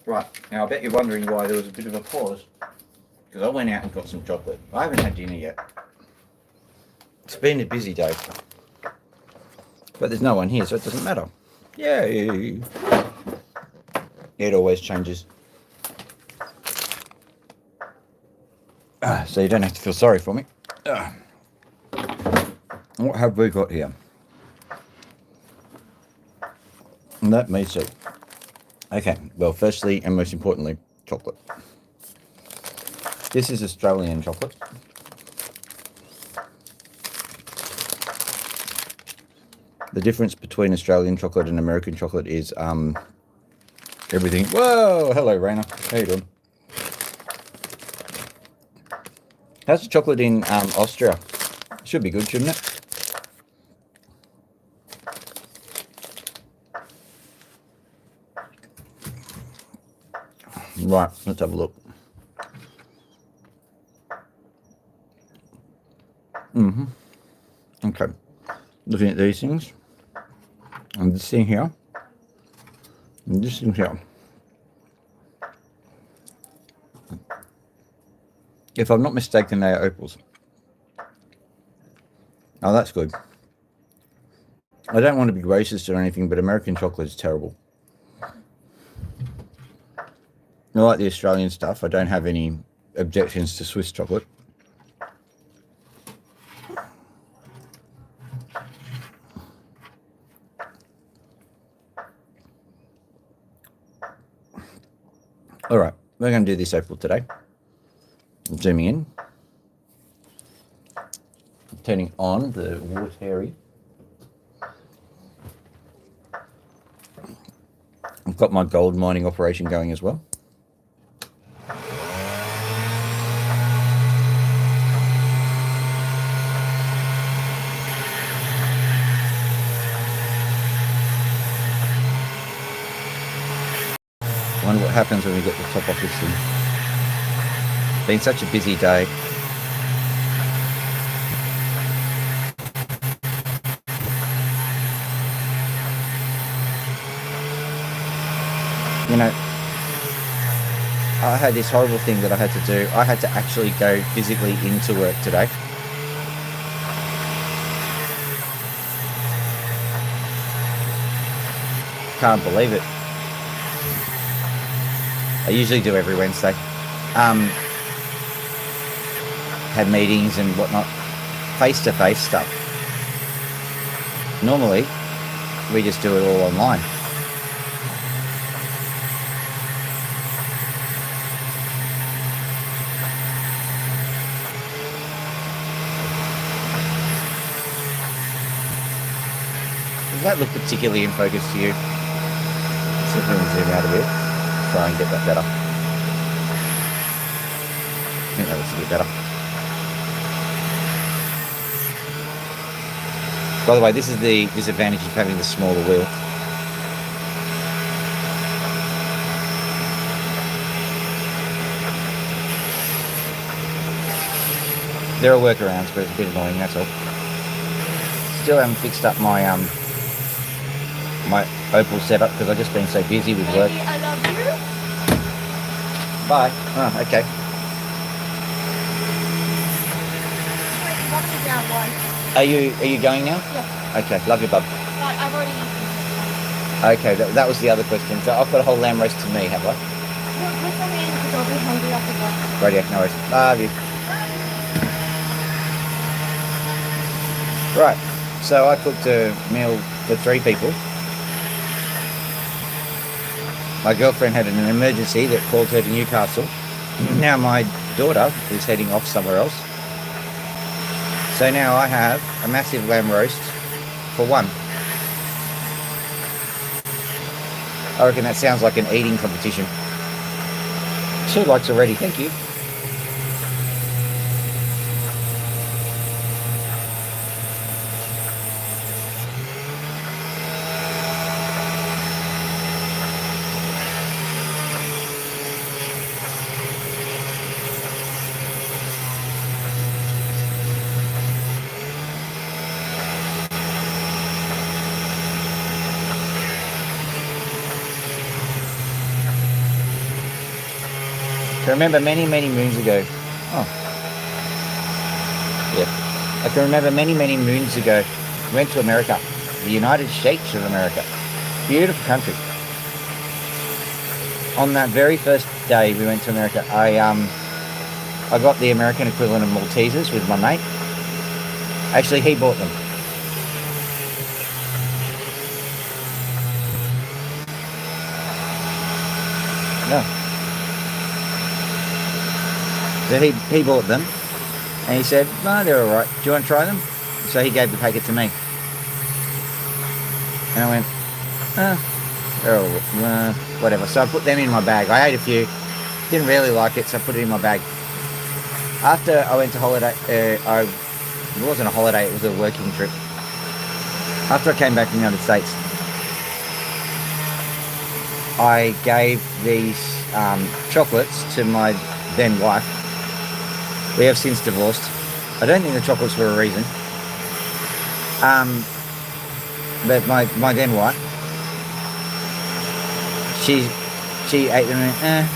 Right, now I bet you're wondering why there was a bit of a pause. Because I went out and got some chocolate. I haven't had dinner yet. It's been a busy day. But there's no one here, so it doesn't matter. Yay! It always changes. So you don't have to feel sorry for me. What have we got here? Let me see. Okay, well, firstly and most importantly, chocolate. This is Australian chocolate. The difference between Australian chocolate and American chocolate is everything. Whoa, hello, Raina. How you doing? How's the chocolate in Austria? Should be good, shouldn't it? Right, let's have a look. Okay. Looking at these things. And this thing here. And this thing here. If I'm not mistaken, they are opals. Oh, that's good. I don't want to be racist or anything, but American chocolate is terrible. I like the Australian stuff. I don't have any objections to Swiss chocolate. All right, we're going to do this opal today. I'm zooming in. I'm turning on the watery. I've got my gold mining operation going as well. I wonder what happens when we get the top off this thing. Been such a busy day. You know, I had this horrible thing that I had to do. I had to actually go physically into work today. Can't believe it. I usually do every Wednesday. Had meetings and whatnot, face-to-face stuff. Normally, we just do it all online. Does that look particularly in focus to you? See if we can zoom out a bit. Try and get that better. I think that looks a bit better. By the way, this is the disadvantage of having the smaller wheel. There are workarounds, but it's a bit annoying, that's all. Still haven't fixed up my my opal setup because I've just been so busy with work. I love you. Bye. Oh, okay. Are you going now? Yeah. Okay, love you, bub. But I've already eaten. Okay, that was the other question. So I've got a whole lamb roast to me, have I? No, put some in because I'll be hungry after that. Radio, no worries. Love you. Right, so I cooked a meal for 3 people. My girlfriend had an emergency that called her to Newcastle. Now my daughter is heading off somewhere else. So now I have a massive lamb roast for 1. I reckon that sounds like an eating competition. 2 likes already, thank you. I remember many moons ago. Oh. Yeah. I can remember many moons ago. We went to America. The United States of America. Beautiful country. On that very first day we went to America, I got the American equivalent of Maltesers with my mate. Actually, he bought them. No. So he bought them, and he said, "No, they're all right. Do you want to try them?" So he gave the packet to me, and I went, they're all whatever. So I put them in my bag. I ate a few, didn't really like it, so I put it in my bag. After I went to holiday, it wasn't a holiday, it was a working trip. After I came back from the United States, I gave these chocolates to my then wife. We have since divorced. I don't think the chocolates were a reason. But my then wife, she ate them and went,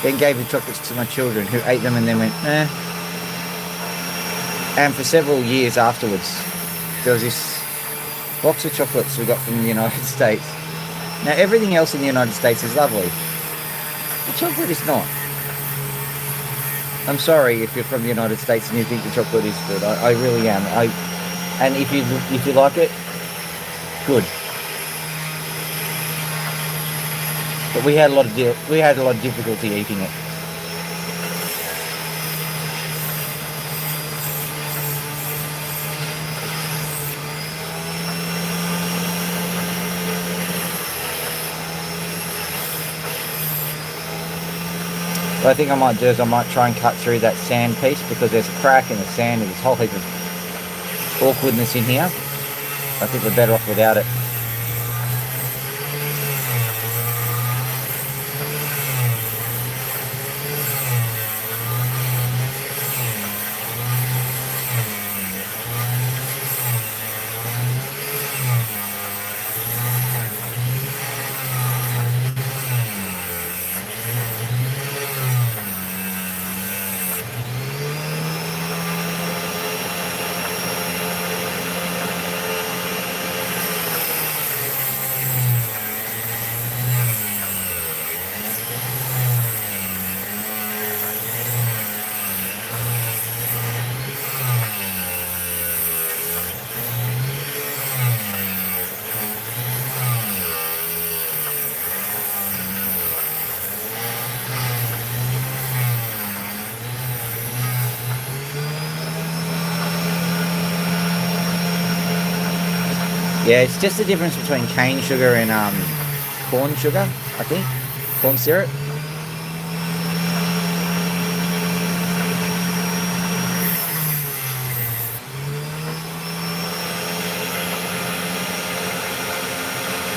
then gave the chocolates to my children, who ate them and then went, And for several years afterwards, there was this box of chocolates we got from the United States. Now, everything else in the United States is lovely. The chocolate is not. I'm sorry if you're from the United States and you think the chocolate is good. I really am. And if you like it, good. But we had a lot of difficulty eating it. What I think I might do is I might try and cut through that sand piece, because there's a crack in the sand and there's a whole heap of awkwardness in here. I think we're better off without it. Yeah, it's just the difference between cane sugar and corn sugar, I think. Corn syrup.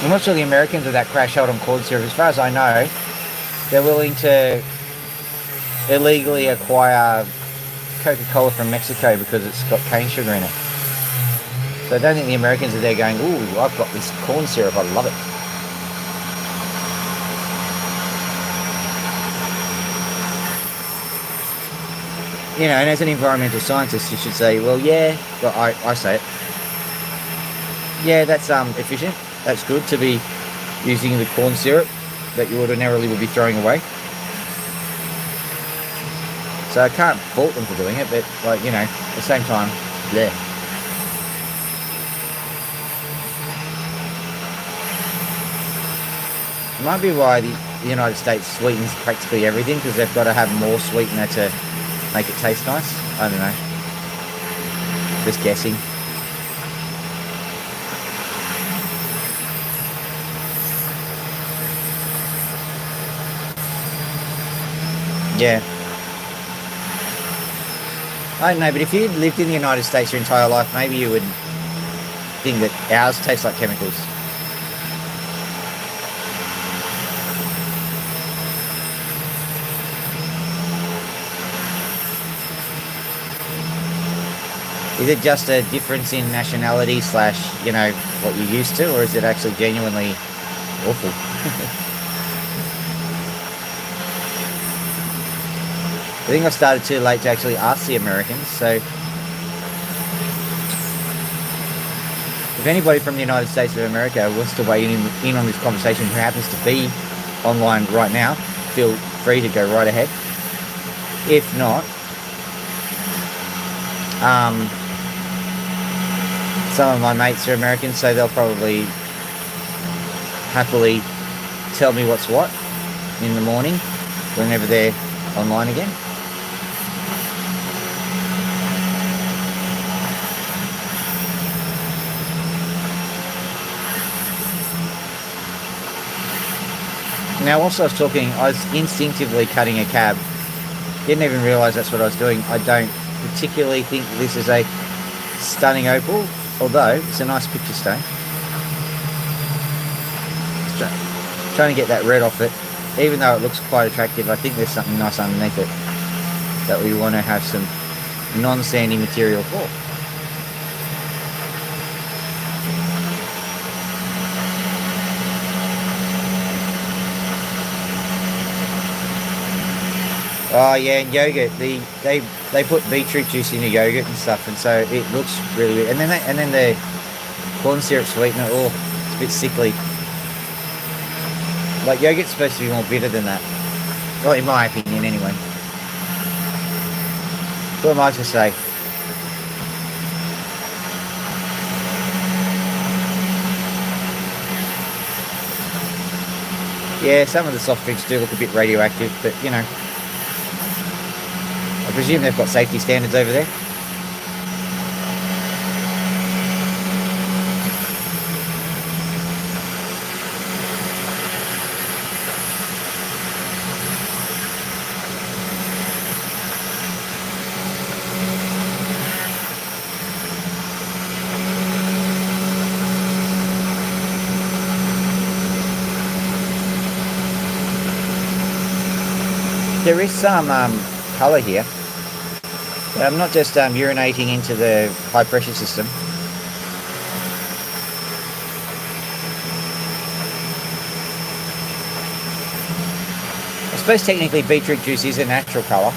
I'm not sure the Americans are that crash out on corn syrup. As far as I know, they're willing to illegally acquire Coca-Cola from Mexico because it's got cane sugar in it. So I don't think the Americans are there going, "Ooh, I've got this corn syrup, I love it." You know, and as an environmental scientist, you should say, well, yeah, well, I say it. Yeah, that's efficient. That's good to be using the corn syrup that you ordinarily would be throwing away. So I can't fault them for doing it, but, like, you know, at the same time, bleh. It might be why the United States sweetens practically everything, because they've got to have more sweetener to make it taste nice. I don't know. Just guessing. Yeah. I don't know, but if you'd lived in the United States your entire life, maybe you would think that ours tastes like chemicals. Is it just a difference in nationality / you know, what you're used to, or is it actually genuinely awful? I think I started too late to actually ask the Americans, so if anybody from the United States of America wants to weigh in on this conversation who happens to be online right now, feel free to go right ahead. If not, some of my mates are Americans, so they'll probably happily tell me what's what in the morning whenever they're online again. Now, whilst I was talking, I was instinctively cutting a cab. Didn't even realise that's what I was doing. I don't particularly think this is a stunning opal, although it's a nice picture stone. Trying to get that red off it. Even though it looks quite attractive, I think there's something nice underneath it that we want to have some non-sandy material for. Oh yeah, and yogurt. They put beetroot juice in the yogurt and stuff, and so it looks really good. And then the corn syrup sweetener. Oh, it's a bit sickly. Like yogurt's supposed to be more bitter than that. Well, in my opinion, anyway. What am I to say? Yeah, some of the soft drinks do look a bit radioactive, but you know. I presume they've got safety standards over there. There is some colour here. I'm not just urinating into the high pressure system. I suppose technically beetroot juice is a natural colour.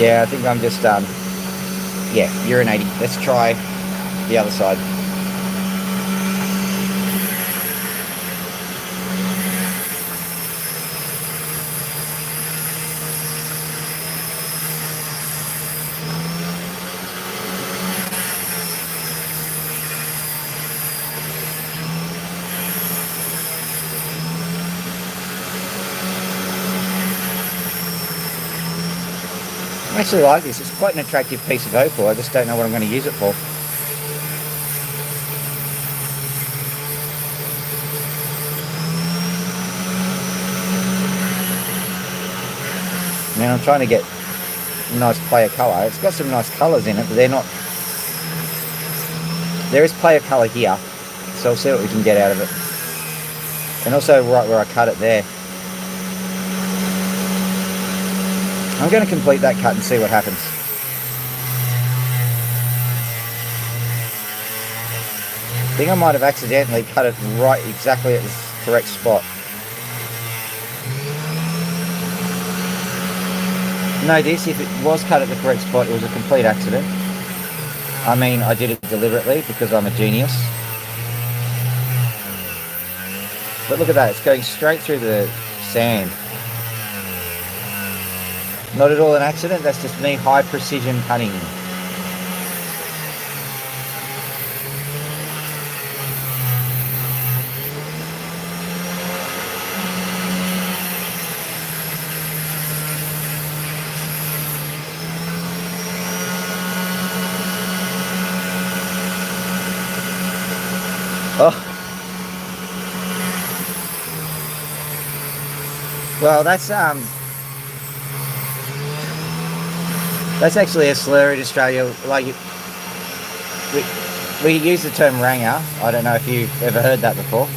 Yeah, I think I'm just, urinating. Let's try the other side. I actually like this. It's quite an attractive piece of opal. I just don't know what I'm going to use it for. Now I'm trying to get a nice player colour. It's got some nice colours in it, but they're not... There is player colour here, so we'll see what we can get out of it. And also right where I cut it there. I'm going to complete that cut and see what happens. I think I might have accidentally cut it right exactly at the correct spot. Notice if it was cut at the correct spot, it was a complete accident. I mean, I did it deliberately because I'm a genius. But look at that, it's going straight through the sand. Not at all an accident, that's just me high precision cutting. Well, that's actually a slur in Australia. Like we use the term ranger. I don't know if you've ever heard that before.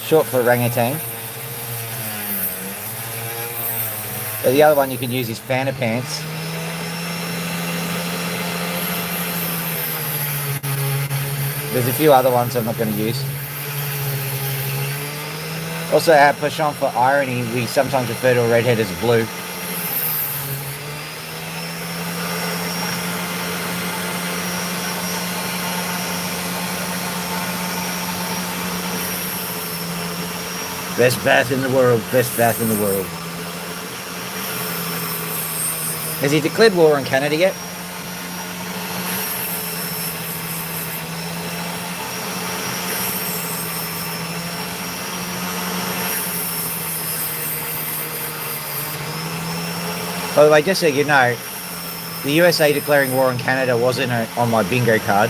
Short for orangutan. But the other one you can use is fanta pants. There's a few other ones I'm not going to use. Also, our penchant for irony, we sometimes refer to a redhead as blue. Best bath in the world, best bath in the world. Has he declared war on Canada yet? By the way, just so you know, the USA declaring war on Canada wasn't on my bingo card.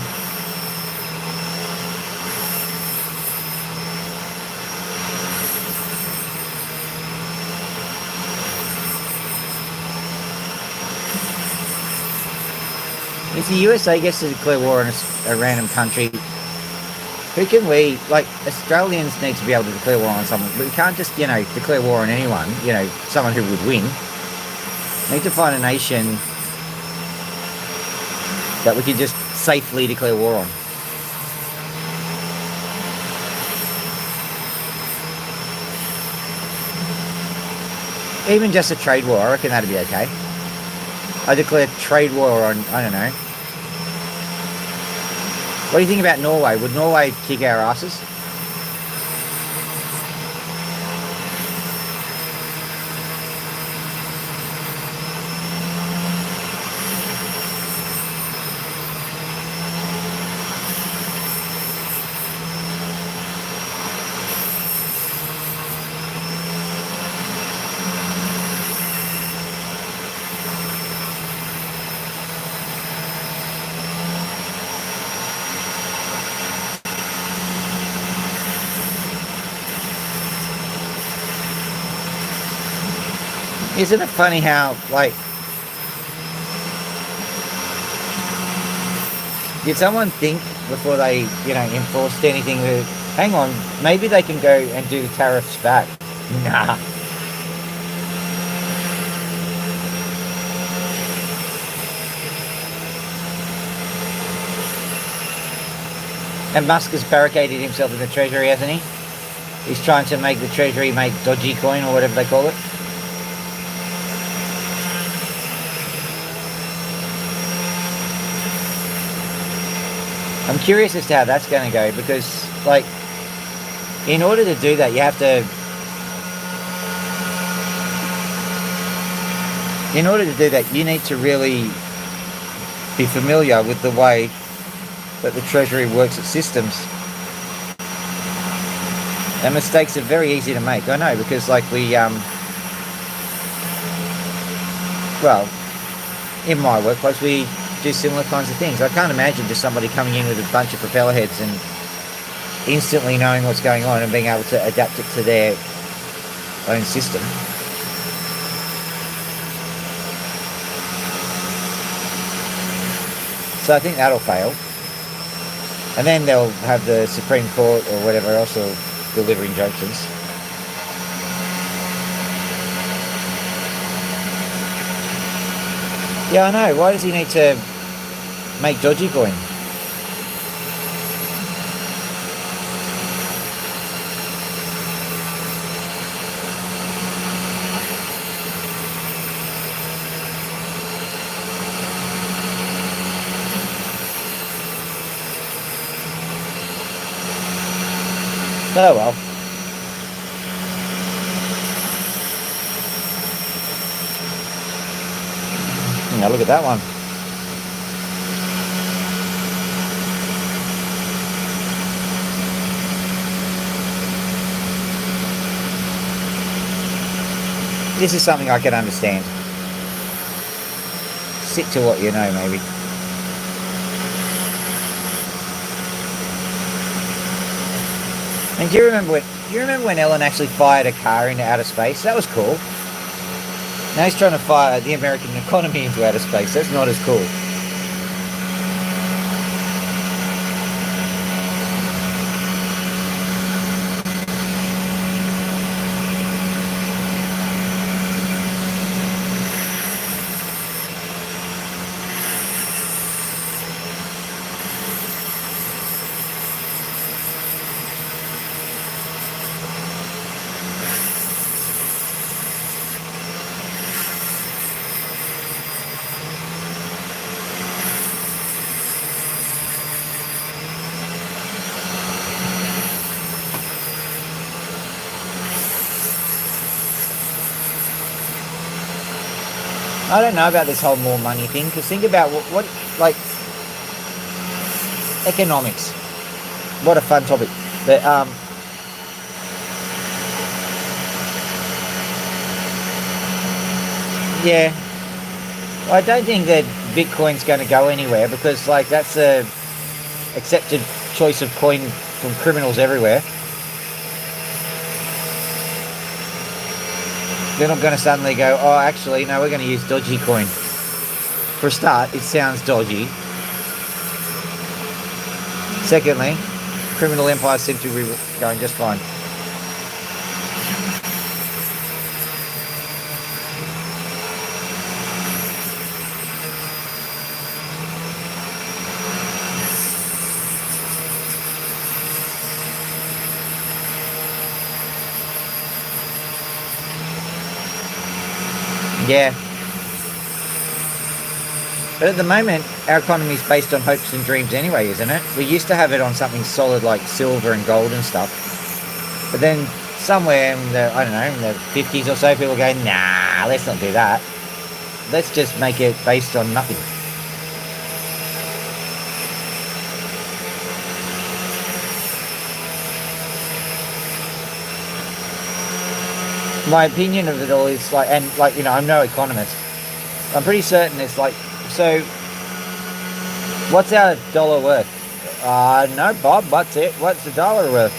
If the USA gets to declare war on a random country, who can we, like, Australians need to be able to declare war on someone, but we can't just, declare war on anyone, someone who would win. We need to find a nation that we can just safely declare war on. Even just a trade war, I reckon that'd be okay. I declare trade war on, I don't know. What do you think about Norway? Would Norway kick our asses? Isn't it funny how, like, did someone think before they, enforced anything that, hang on, maybe they can go and do tariffs back? Nah. And Musk has barricaded himself in the Treasury, hasn't he? He's trying to make the Treasury make dodgy coin, or whatever they call it. I'm curious as to how that's going to go, because, like, in order to do that, you have to... In order to do that, you need to really be familiar with the way that the Treasury works its systems. And mistakes are very easy to make. I know, because, like, we... well, in my workplace, we do similar kinds of things. I can't imagine just somebody coming in with a bunch of propeller heads and instantly knowing what's going on and being able to adapt it to their own system. So I think that'll fail. And then they'll have the Supreme Court or whatever else will deliver injunctions. Yeah, I know. Why does he need to make dodgy coin? Oh well. Now look at that one. This is something I can understand. Stick to what you know, maybe. And do you remember when you remember when Elon actually fired a car into outer space? That was cool. Now he's trying to fire the American economy into outer space. That's not as cool. I don't know about this whole more money thing, because think about what like economics. What a fun topic. But yeah, I don't think that Bitcoin's going to go anywhere, because like that's a accepted choice of coin from criminals everywhere. They're not going to suddenly go, oh, actually, no, we're going to use dodgy coin. For a start, it sounds dodgy. Secondly, criminal empires seem to be going just fine. Yeah. But at the moment, our economy is based on hopes and dreams anyway, isn't it? We used to have it on something solid like silver and gold and stuff. But then somewhere in the, I don't know, in the 50s or so, people go, nah, let's not do that. Let's just make it based on nothing. My opinion of it all is like, and like, you know, I'm no economist. I'm pretty certain it's like, so what's our dollar worth? No, Bob, what's it? What's the dollar worth?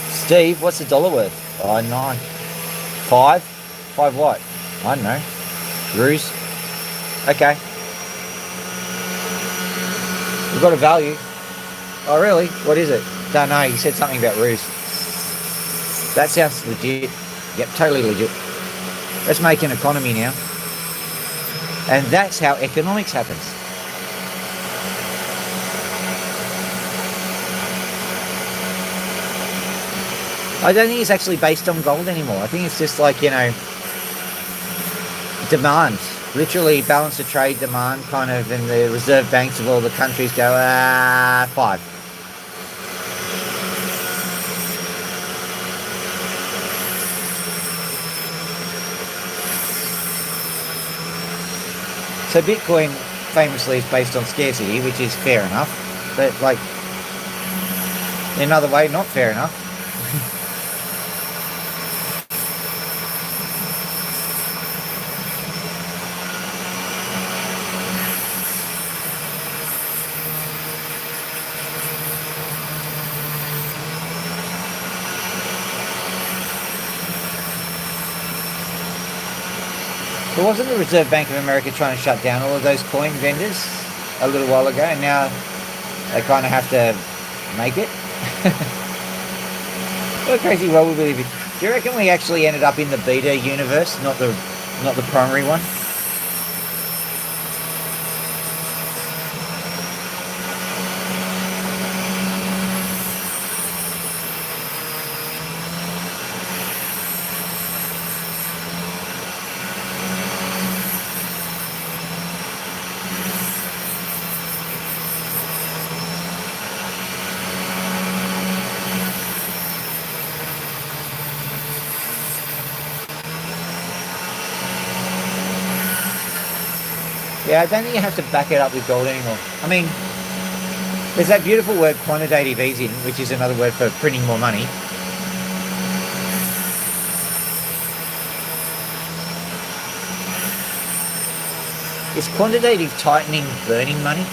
Steve, what's the dollar worth? Oh, 9. 5? 5 what? I don't know. Ruse? Okay. We've got a value. Oh, really? What is it? Don't know. You said something about ruse. That sounds legit. Yep, totally legit. Let's make an economy now. And that's how economics happens. I don't think it's actually based on gold anymore. I think it's just like, you know, demand. Literally balance of trade demand kind of, and the reserve banks of all the countries go, 5. So Bitcoin famously is based on scarcity, which is fair enough, but like in another way, not fair enough. But wasn't the Reserve Bank of America trying to shut down all of those coin vendors a little while ago, and now they kind of have to make it? What a crazy world we live in. Do you reckon we actually ended up in the beta universe, not the primary one? Yeah, I don't think you have to back it up with gold anymore. I mean, there's that beautiful word quantitative easing, which is another word for printing more money. Is quantitative tightening burning money?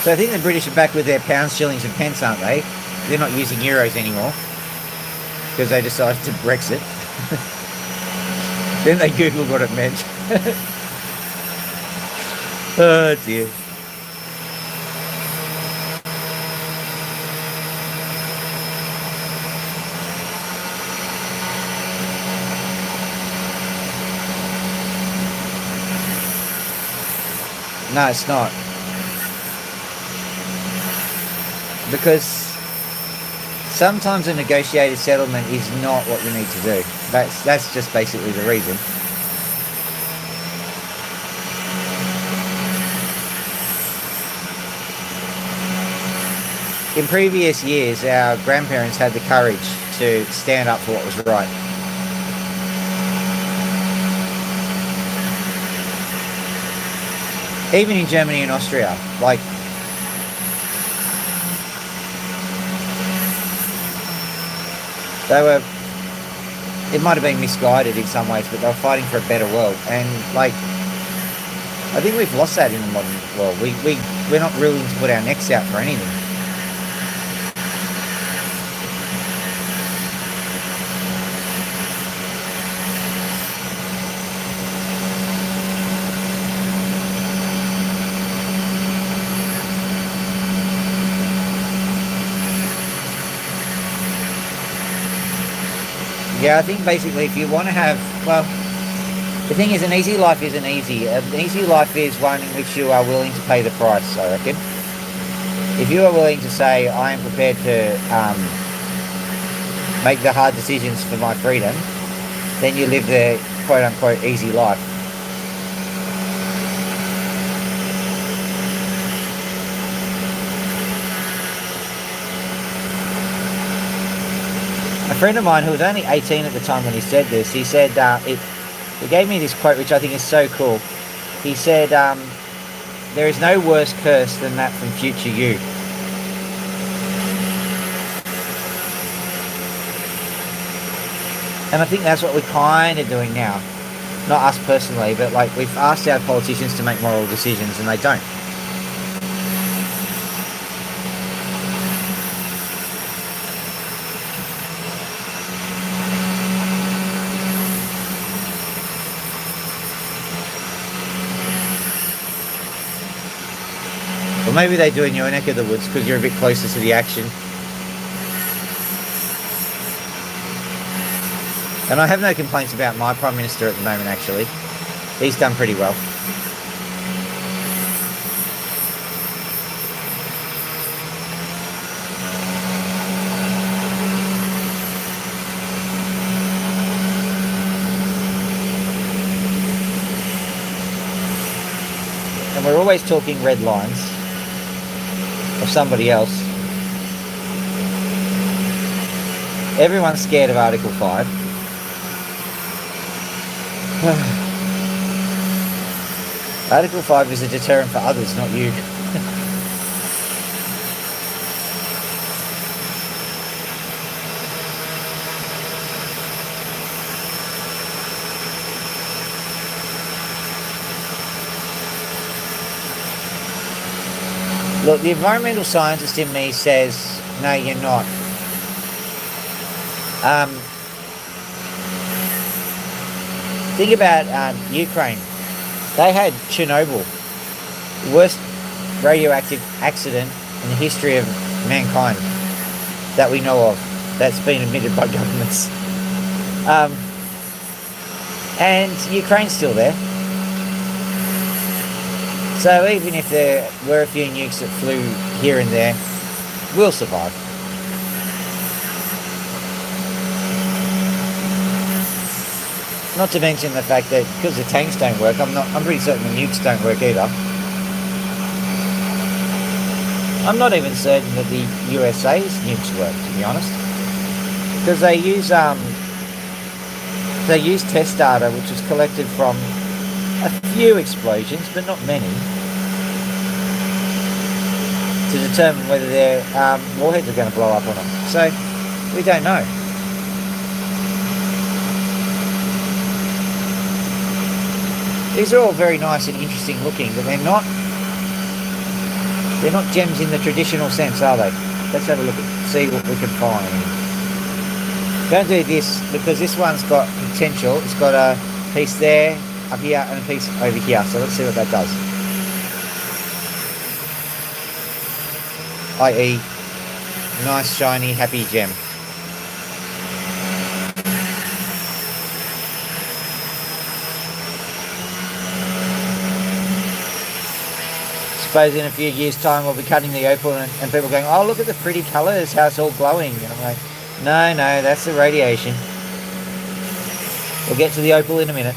So I think the British are back with their pounds, shillings and pence, aren't they? They're not using euros anymore because they decided to Brexit. Then they Googled what it meant. Oh dear. No, it's not. Because sometimes a negotiated settlement is not what you need to do. That's just basically the reason. In previous years, our grandparents had the courage to stand up for what was right. Even in Germany and Austria, like, they were, it might have been misguided in some ways, but they were fighting for a better world. And like, I think we've lost that in the modern world. We're not willing to put our necks out for anything. Yeah, I think basically if you want to have, well, the thing is, an easy life isn't easy. An easy life is one in which you are willing to pay the price, I reckon. If you are willing to say, I am prepared to make the hard decisions for my freedom, then you live the quote-unquote easy life. A friend of mine who was only 18 at the time when he said this, he said, he gave me this quote which I think is so cool. He said, there is no worse curse than that from future you. And I think that's what we're kind of doing now. Not us personally, but like we've asked our politicians to make moral decisions and they don't. Or maybe they do in your neck of the woods because you're a bit closer to the action. And I have no complaints about my Prime Minister at the moment, actually. He's done pretty well. And we're always talking red lines of somebody else. Everyone's scared of Article 5. Article 5 is a deterrent for others, not you. Look, the environmental scientist in me says, no, you're not. Think about Ukraine. They had Chernobyl, the worst radioactive accident in the history of mankind that we know of, that's been admitted by governments. And Ukraine's still there. So even if there were a few nukes that flew here and there, we'll survive. Not to mention the fact that because the tanks don't work, I'm pretty certain the nukes don't work either. I'm not even certain that the USA's nukes work, to be honest, because they use test data which was collected from a few explosions, but not many, to determine whether their warheads are going to blow up or not. So we don't know. These are all very nice and interesting looking, but they're They're not gems in the traditional sense, are they? Let's have a look at see what we can find. Don't do this because this one's got potential. It's got a piece there, up here, and a piece over here. So let's see what that does. I.e., nice, shiny, happy gem. Suppose in a few years' time we'll be cutting the opal and people going, oh, look at the pretty colours, how it's all glowing. And I'm like, no, that's the radiation. We'll get to the opal in a minute.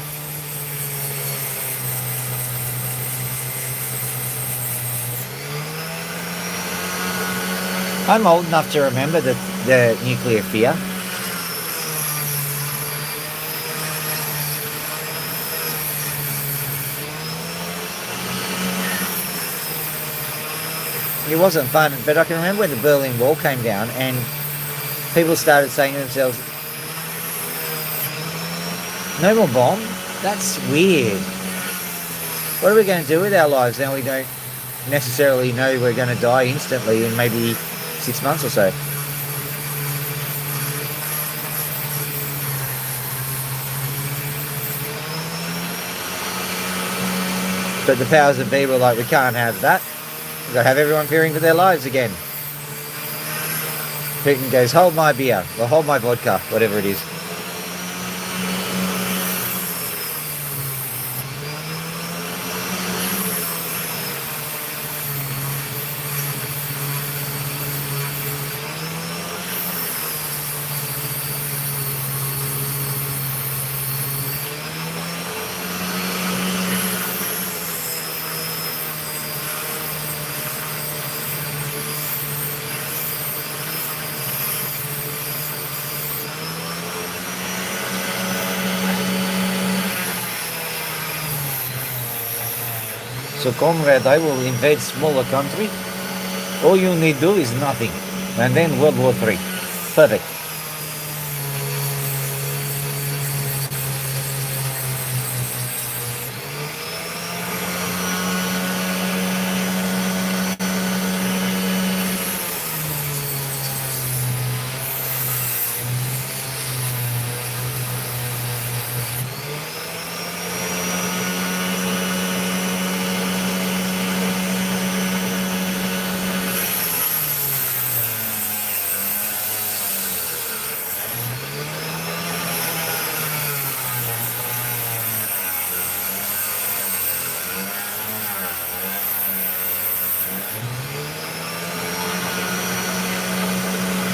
I'm old enough to remember the nuclear fear. It wasn't fun, but I can remember when the Berlin Wall came down and people started saying to themselves, no more bomb? That's weird. What are we going to do with our lives now we don't necessarily know we're going to die instantly in maybe 6 months or so? But the powers that be were like, we can't have that. We've got to have everyone fearing for their lives again. Putin goes, hold my beer, or hold my vodka, whatever it is. So comrade, I will invade smaller country. All you need to do is nothing. And then World War III. Perfect.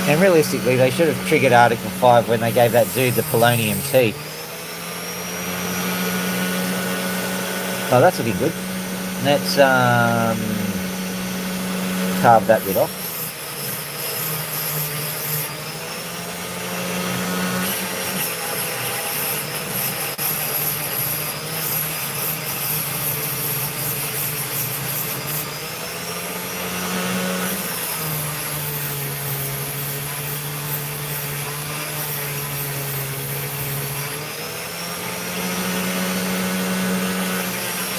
And realistically, they should have triggered Article 5 when they gave that dude the polonium tea. Oh, that's looking good. Let's carve that bit off.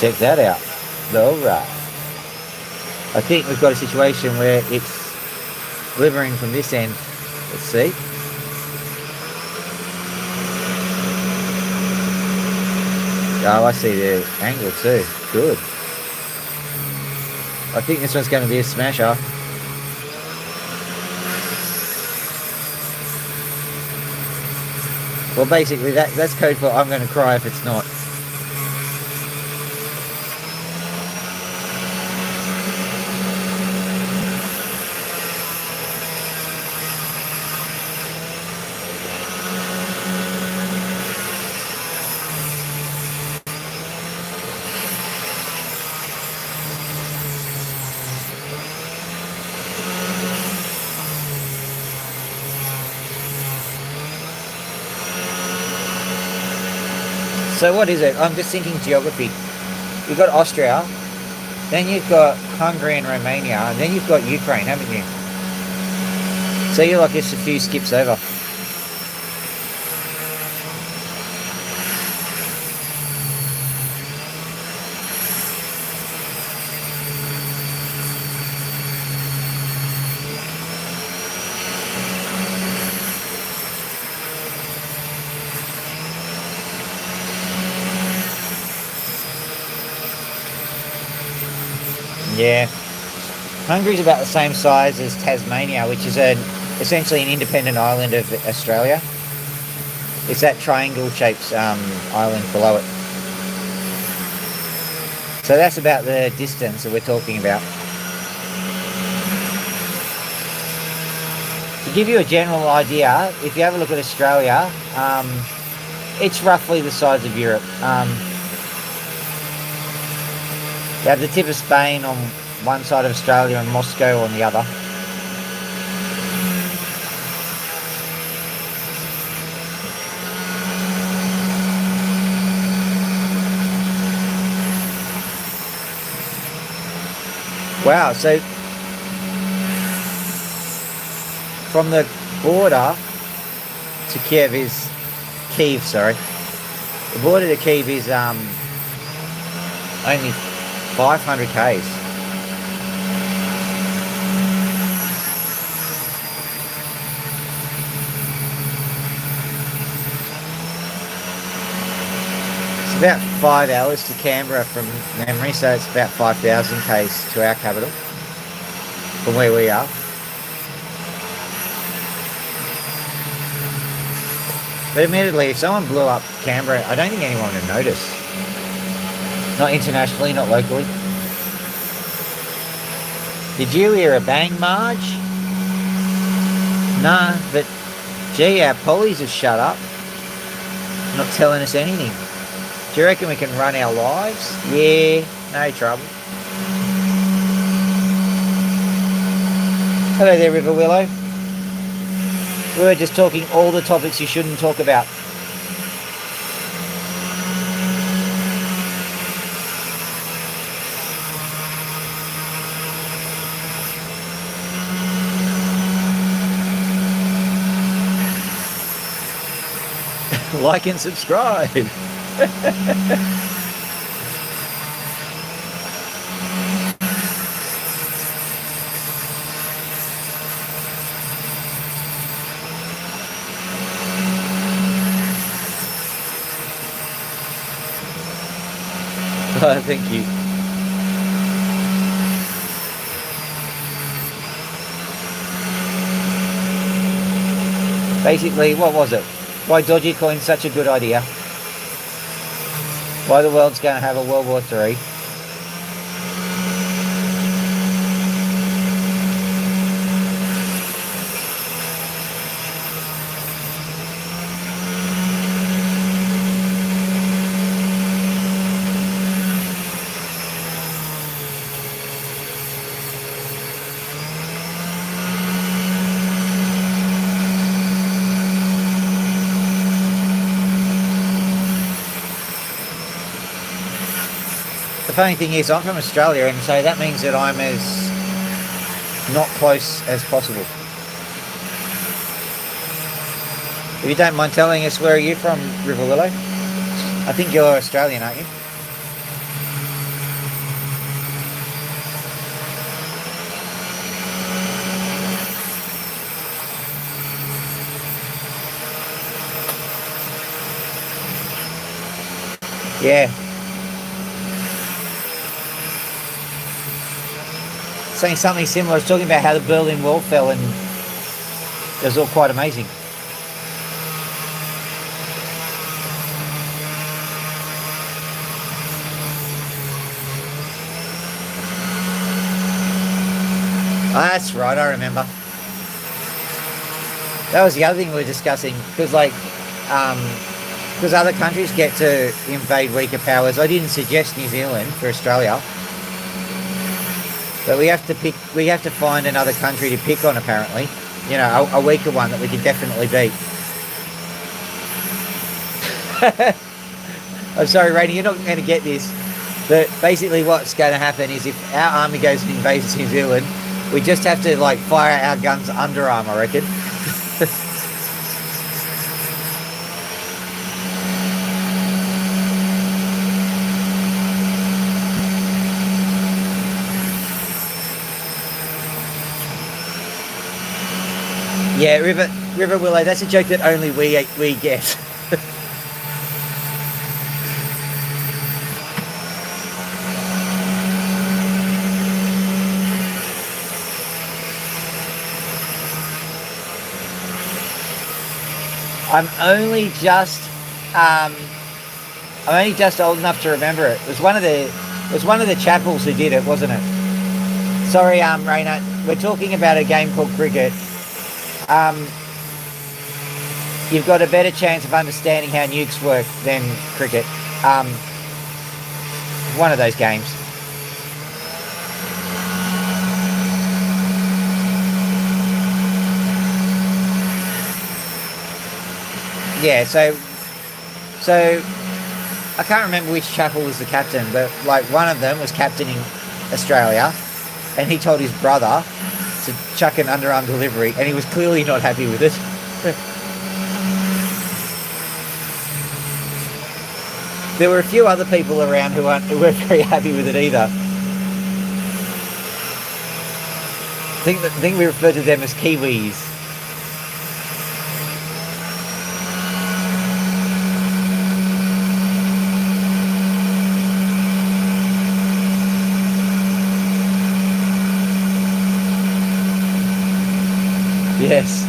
Check that out. Alright. I think we've got a situation where it's glimmering from this end. Let's see. Oh, I see the angle too. Good. I think this one's going to be a smasher. Well, basically that's code for I'm going to cry if it's not. So what is it? I'm just thinking geography. You've got Austria, then you've got Hungary and Romania, and then you've got Ukraine, haven't you? So you're like just a few skips over. Yeah. Hungary's about the same size as Tasmania, which is essentially an independent island of Australia. It's that triangle-shaped island below it. So that's about the distance that we're talking about. To give you a general idea, if you have a look at Australia, it's roughly the size of Europe. You have the tip of Spain on one side of Australia and Moscow on the other. Wow, so from the border to Kiev, the border to Kiev is only 500 k's. It's about 5 hours to Canberra from memory, so it's about 5,000 k's to our capital from where we are. But admittedly, if someone blew up Canberra, I don't think anyone would notice. Not internationally, not locally. Did you hear a bang, Marge? Nah, but gee, our pollies have shut up. Not telling us anything. Do you reckon we can run our lives? Yeah, no trouble. Hello there, River Willow. We were just talking all the topics you shouldn't talk about. Like and subscribe. Thank you. Basically, what was it? Why Dogecoin's such a good idea? Why the world's going to have a World War III? The funny thing is, I'm from Australia, and so that means that I'm as not close as possible. If you don't mind telling us, where are you from, River Willow? I think you're Australian, aren't you? Yeah. Saying something similar. I was talking about how the Berlin Wall fell, and it was all quite amazing. Oh, that's right, I remember. That was the other thing we were discussing, because because other countries get to invade weaker powers. I didn't suggest New Zealand for Australia. But we have to find another country to pick on, apparently. You know, a weaker one that we can definitely beat. I'm sorry, Rainy, you're not going to get this. But basically what's going to happen is if our army goes and invades New Zealand, we just have to, fire our guns underarm, I reckon. Yeah, River Willow, that's a joke that only we get. I'm only just old enough to remember it. It was one of the chapels who did it, wasn't it? Sorry, Raina. We're talking about a game called cricket. You've got a better chance of understanding how nukes work than cricket. One of those games. Yeah, so I can't remember which chapel was the captain, but like one of them was captaining Australia, and he told his brother to chuck an underarm delivery, and he was clearly not happy with it. There were a few other people around who weren't very happy with it either. I think we refer to them as Kiwis. Yes.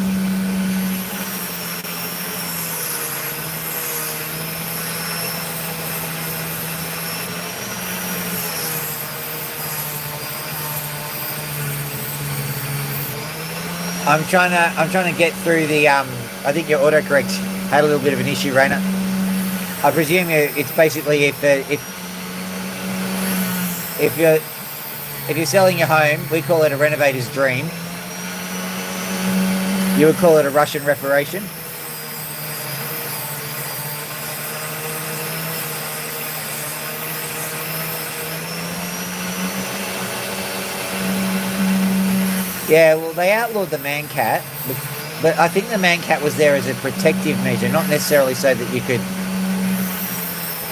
I'm trying to get through the I think your autocorrect had a little bit of an issue, Raina. I presume it's basically if you're selling your home, we call it a renovator's dream. You would call it a Russian reparation. Yeah, well, they outlawed the man cat, but I think the man cat was there as a protective measure, not necessarily so that you could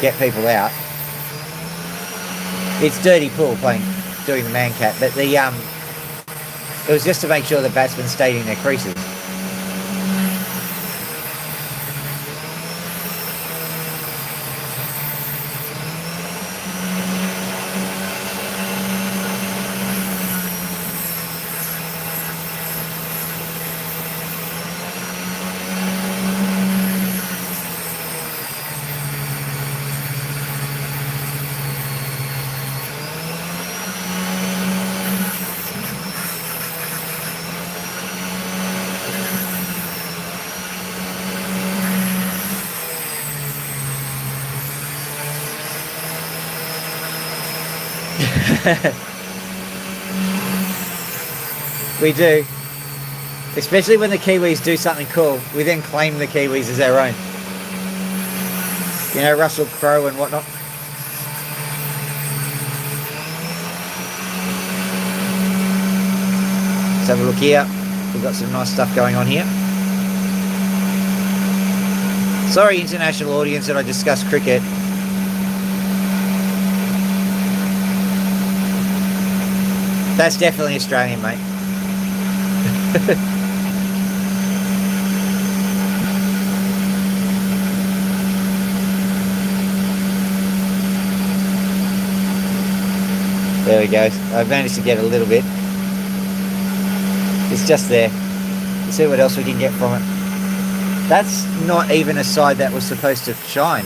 get people out. It's dirty pool doing the man cat, but it was just to make sure the batsmen stayed in their creases. We do. Especially when the Kiwis do something cool, we then claim the Kiwis as our own. You know, Russell Crowe and whatnot. Let's have a look here. We've got some nice stuff going on here. Sorry, international audience, that I discussed cricket. That's definitely Australian, mate. There we go. I've managed to get a little bit. It's just there. Let's see what else we can get from it. That's not even a side that was supposed to shine.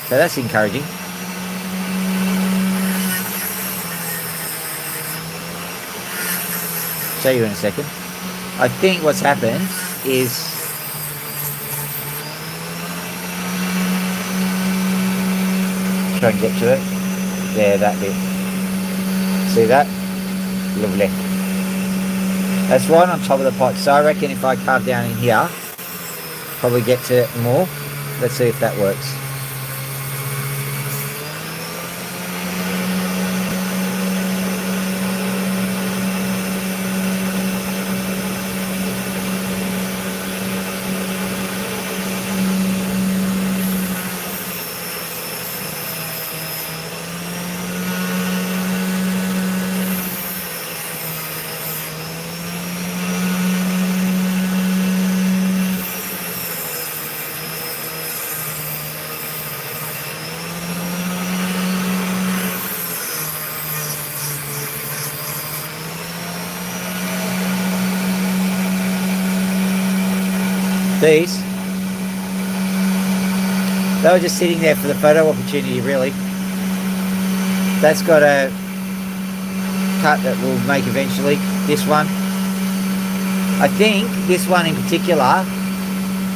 So that's encouraging. Show you in a second. I think what's happened is try and get to it. There, that bit. See that? Lovely. That's right on top of the pot. So I reckon if I carve down in here, probably get to it more. Let's see if that works. These They were just sitting there for the photo opportunity, really. That's got a cut that we'll make eventually. This one. I think this one in particular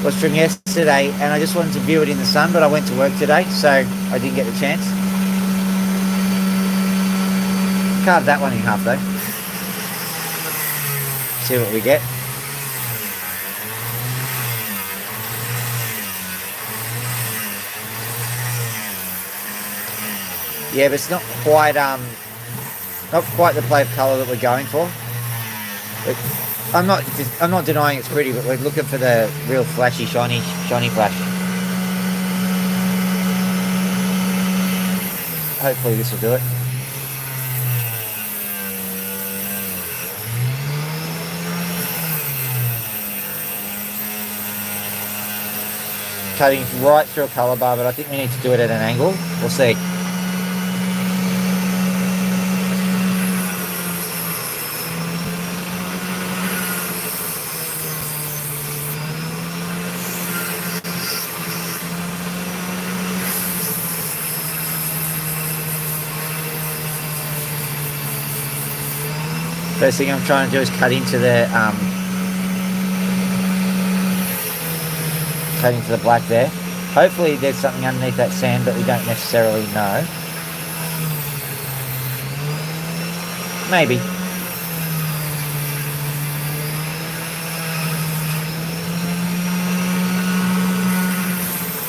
was from yesterday, and I just wanted to view it in the sun, but I went to work today, so I didn't get the chance. Carve that one in half though. See what we get. Yeah, but it's not quite the play of colour that we're going for. But I'm not denying it's pretty, but we're looking for the real flashy, shiny flash. Hopefully this will do it. Cutting right through a colour bar, but I think we need to do it at an angle. We'll see. First thing I'm trying to do is cut into the black there. Hopefully there's something underneath that sand, but we don't necessarily know. Maybe.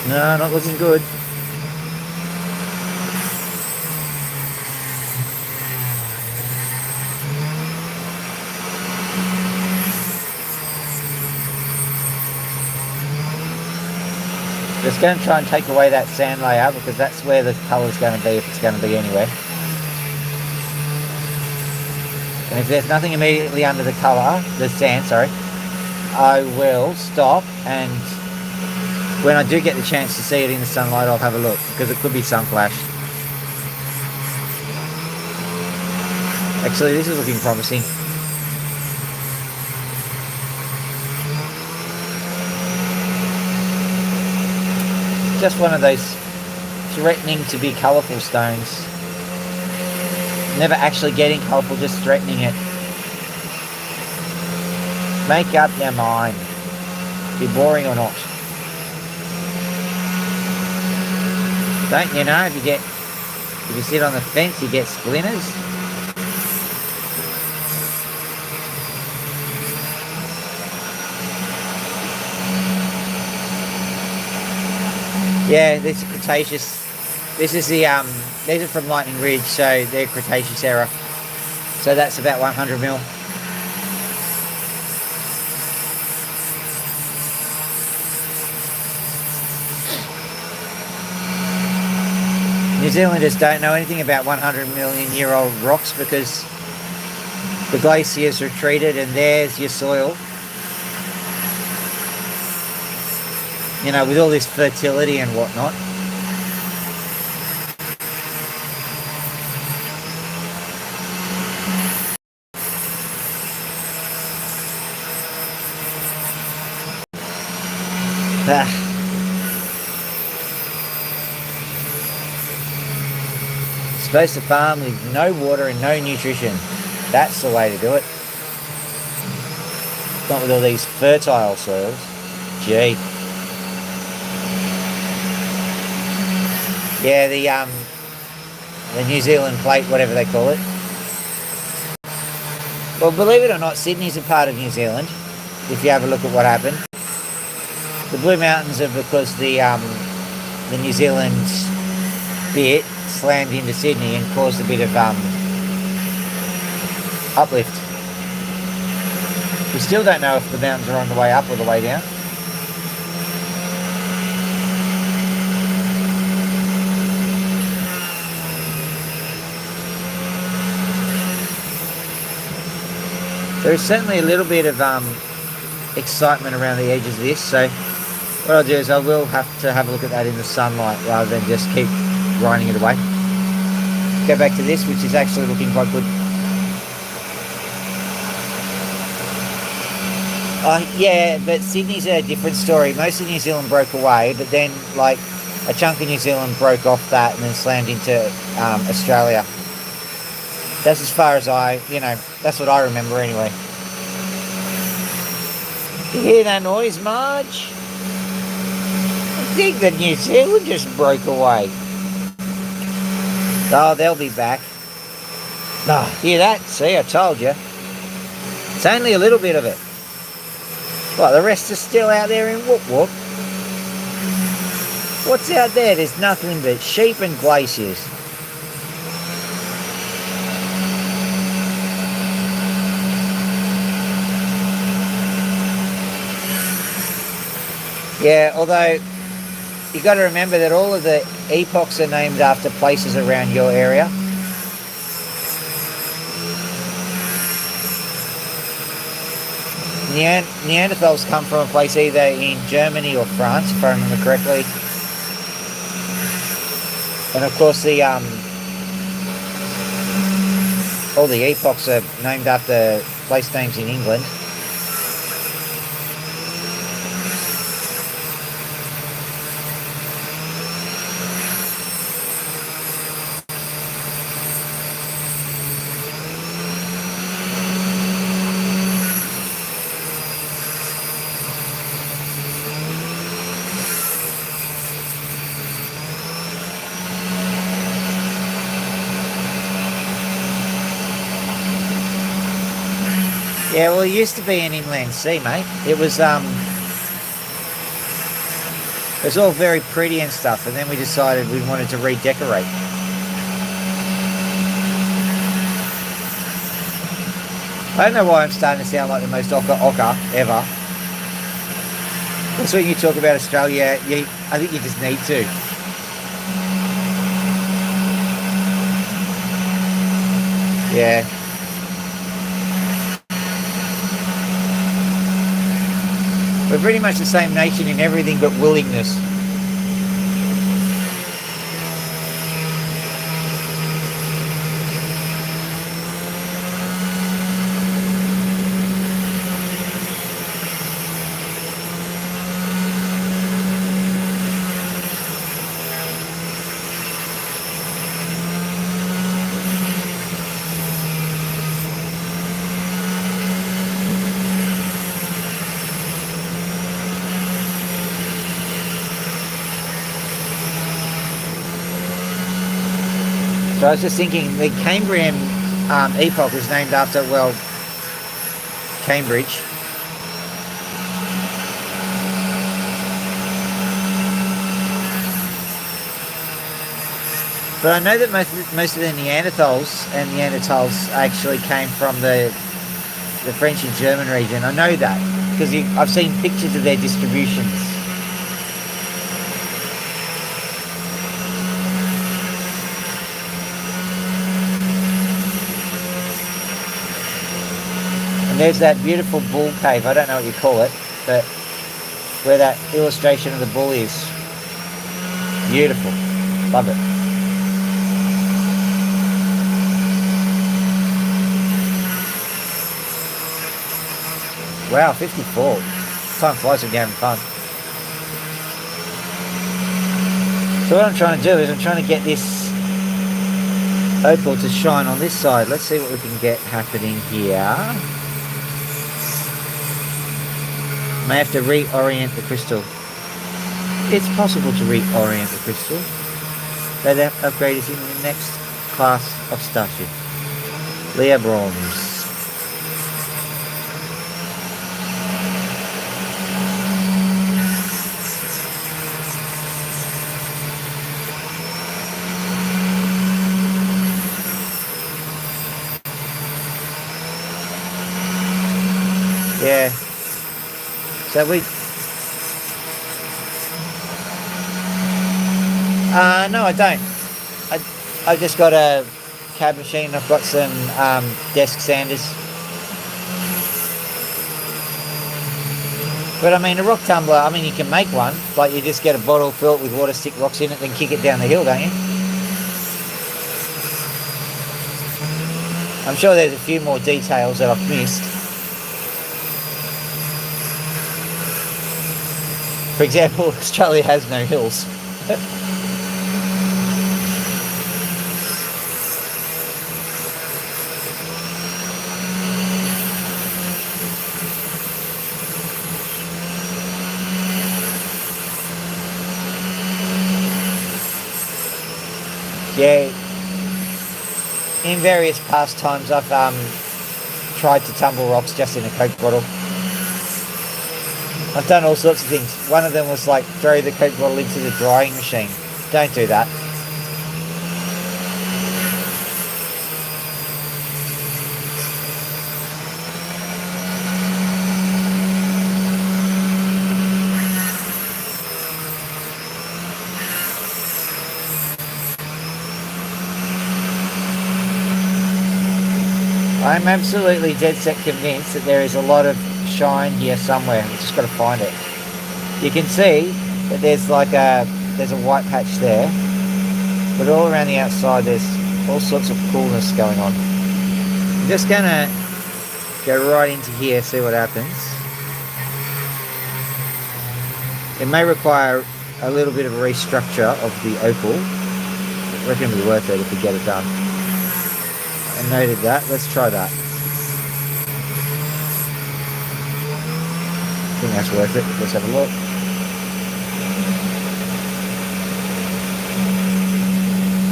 No, not looking good. Just going to try and take away that sand layer because that's where the colour's going to be, if it's going to be anywhere. And if there's nothing immediately under the colour, the sand, sorry, I will stop, and when I do get the chance to see it in the sunlight, I'll have a look, because it could be sun flash. Actually, this is looking promising. Just one of those threatening to be colourful stones. Never actually getting colourful, just threatening it. Make up your mind. Be boring or not. Don't you know, if you sit on the fence, you get splinters? Yeah, this is Cretaceous. This is the these are from Lightning Ridge, so they're Cretaceous era. So that's about 100 mil. New Zealanders don't know anything about 100 million year old rocks because the glaciers retreated, and there's your soil. You know, with all this fertility and whatnot. Supposed to farm with no water and no nutrition. That's the way to do it. Not with all these fertile soils. Gee. Yeah, the New Zealand plate, whatever they call it. Well, believe it or not, Sydney's a part of New Zealand, if you have a look at what happened. The Blue Mountains are because the New Zealand bit slammed into Sydney and caused a bit of uplift. We still don't know if the mountains are on the way up or the way down. There is certainly a little bit of excitement around the edges of this, so what I'll do is I will have to have a look at that in the sunlight rather than just keep grinding it away. Go back to this, which is actually looking quite good. Yeah, but Sydney's a different story. Most of New Zealand broke away, but then, like, a chunk of New Zealand broke off that and then slammed into Australia. That's as far as that's what I remember anyway. You hear that noise, Marge? I think that New Zealand just broke away. Oh, they'll be back. No, hear that? See, I told you. It's only a little bit of it. Well, the rest are still out there in whoop whoop. What's out there? There's nothing but sheep and glaciers. Yeah, although you got to remember that all of the epochs are named after places around your area. Neanderthals come from a place either in Germany or France, if I remember correctly. And of course, all the epochs are named after place names in England. Yeah, well, it used to be an inland sea, mate. It was all very pretty and stuff, and then we decided we wanted to redecorate. I don't know why I'm starting to sound like the most ocker ever. That's when you talk about Australia, I think you just need to. Yeah. We're pretty much the same nation in everything but willingness. So I was just thinking, the Cambrian epoch is named after, well, Cambridge. But I know that most of the Neanderthals actually came from the French and German region. I know that because I've seen pictures of their distributions. And there's that beautiful bull cave. I don't know what you call it, but where that illustration of the bull is. Beautiful. Love it. Wow, 54. Time flies when you're having fun. So what I'm trying to do is I'm trying to get this opal to shine on this side. Let's see what we can get happening here. May have to reorient the crystal. It's possible to reorient the crystal. That upgrade is in the next class of starship. Leah Bronze. Yeah. So we... no, I don't. I've just got a cab machine. I've got some desk sanders. But I mean, a rock tumbler, I mean, you can make one. Like, you just get a bottle, fill it with water, stick rocks in it, then kick it down the hill, don't you? I'm sure there's a few more details that I've missed. For example, Australia has no hills. Yeah, in various past times I've tried to tumble rocks just in a Coke bottle. I've done all sorts of things. One of them was like throw the Coke bottle into the drying machine. Don't do that. I'm absolutely dead set convinced that there is a lot of shine here somewhere. We've just got to find it. You can see that there's like there's a white patch there, but all around the outside there's all sorts of coolness going on. I'm just gonna go right into here, see what happens. It may require a little bit of a restructure of the opal. I reckon it'll be worth it if we get it done. I noted that. Let's try that. I think that's worth it. Let's have a look.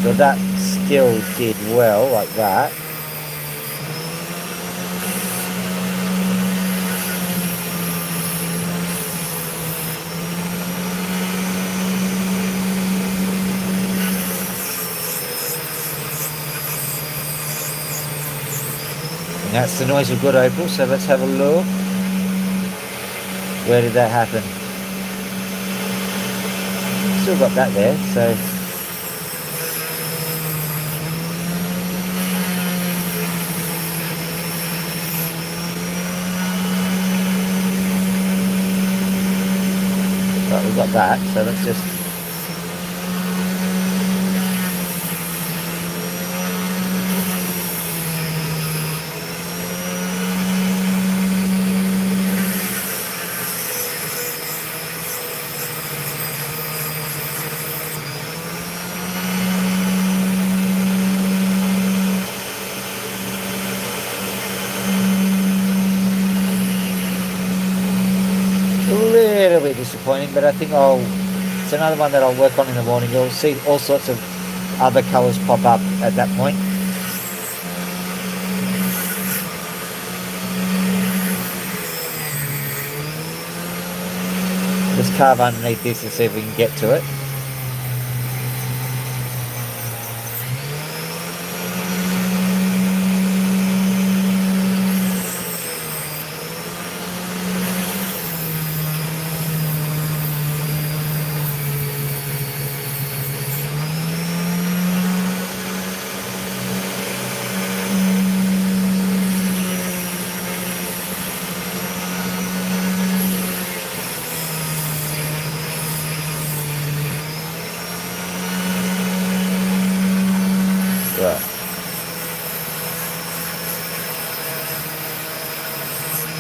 So that still did well, like that. And that's the noise of good opal, so let's have a look. Where did that happen? Still got that there, so right, we've got that, so let's just a little bit disappointing, but I think it's another one that I'll work on in the morning. You'll see all sorts of other colours pop up at that point. Just carve underneath this and see if we can get to it.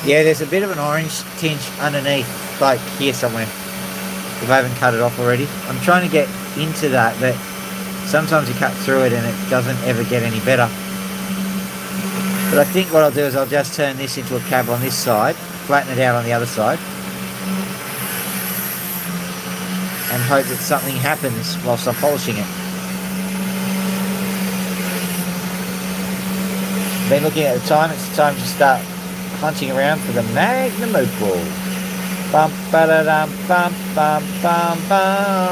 Yeah, there's a bit of an orange tinge underneath, like here somewhere, if I haven't cut it off already. I'm trying to get into that, but sometimes you cut through it and it doesn't ever get any better. But I think what I'll do is I'll just turn this into a cab on this side, flatten it out on the other side, and hope that something happens whilst I'm polishing it. Been looking at the time, it's time to start hunting around for the Magnum Opal. Bum ba da dum bum bum bum bum.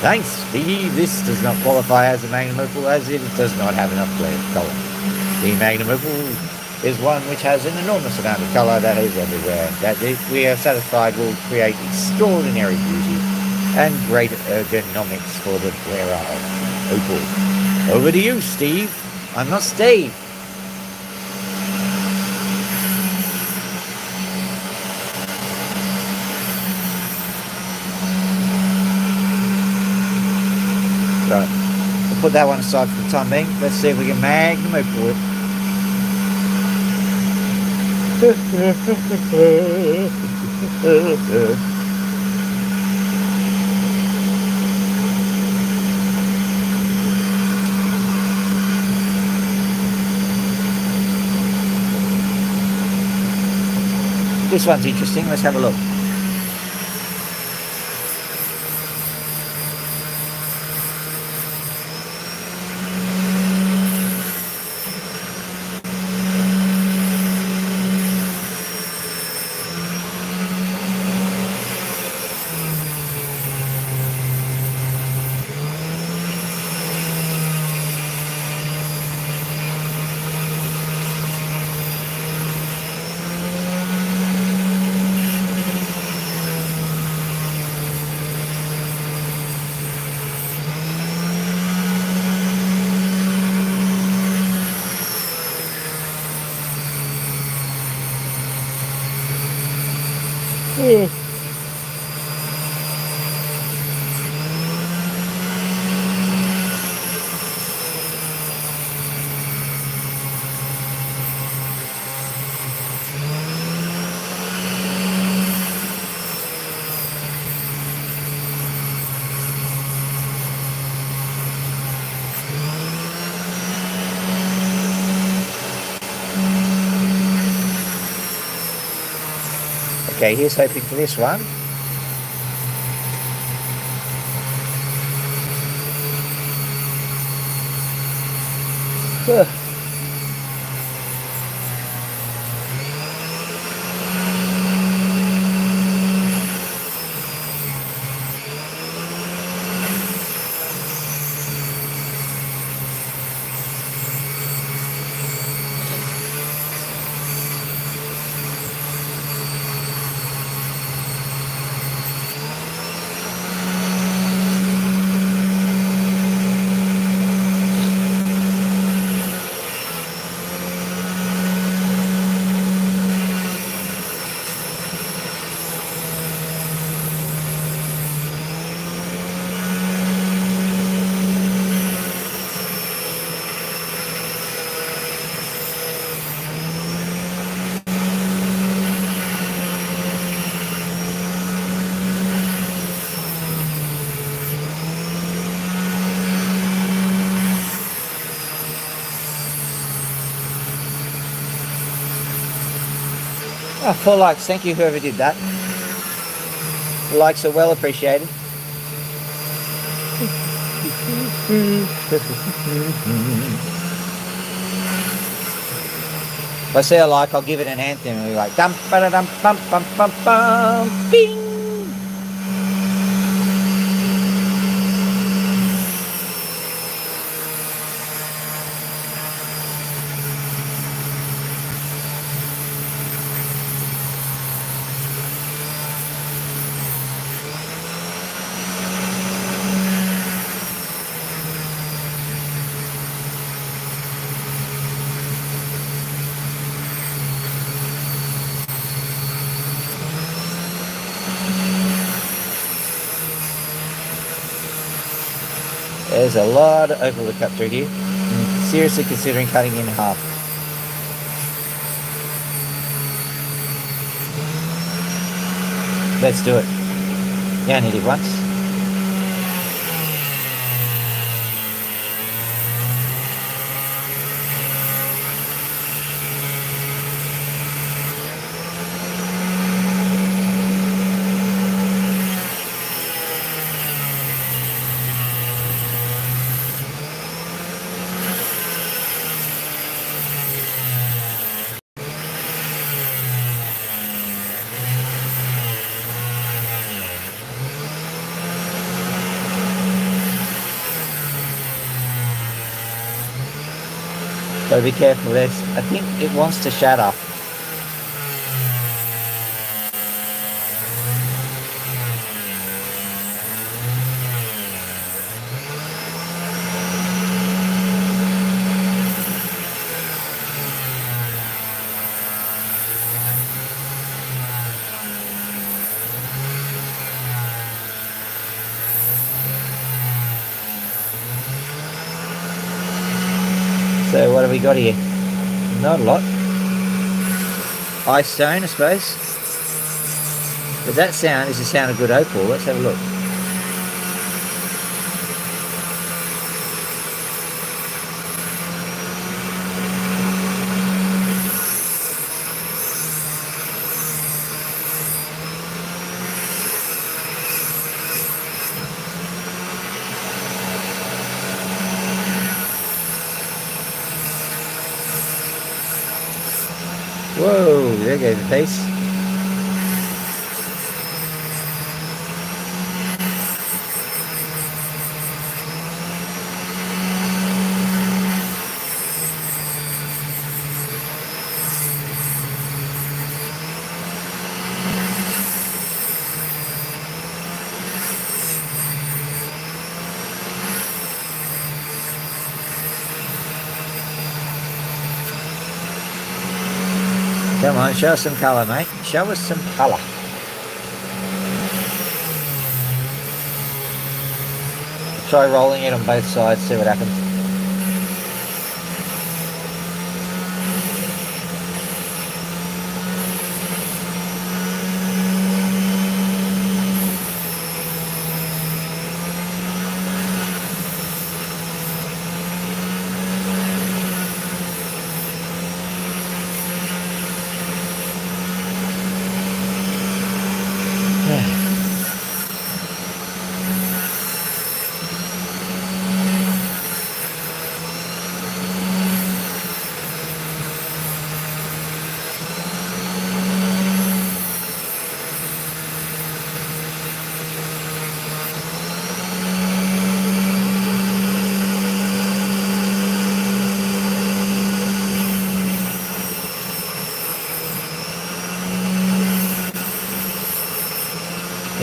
Thanks, Steve. This does not qualify as a Magnum Opal as it does not have enough colour. The Magnum Opal is one which has an enormous amount of colour that is everywhere, that we are satisfied will create extraordinary beauty and great ergonomics for the wearer of opal. Over to you, Steve. I'm not Steve. Right, we'll put that one aside for the time being. Let's see if we can Magnum Opal it. This one's interesting. Let's have a look. Okay, here's hoping for this one. Oh, 4 likes. Thank you, whoever did that. The likes are well appreciated. If I see a like, I'll give it an anthem. It'll be like dum ba dum bum bum bum bum bing. There's a lot of OPAL cut through here. I'm seriously considering cutting in half. Let's do it. You only did once. So be careful, I think it wants to shatter. So what have we got here? Not a lot. ice stone, I suppose. But that sound is the sound of good opal. Let's have a look. Whoa, there goes the piece. Come on, show us some colour, mate. Show us some colour. Try rolling it on both sides, see what happens.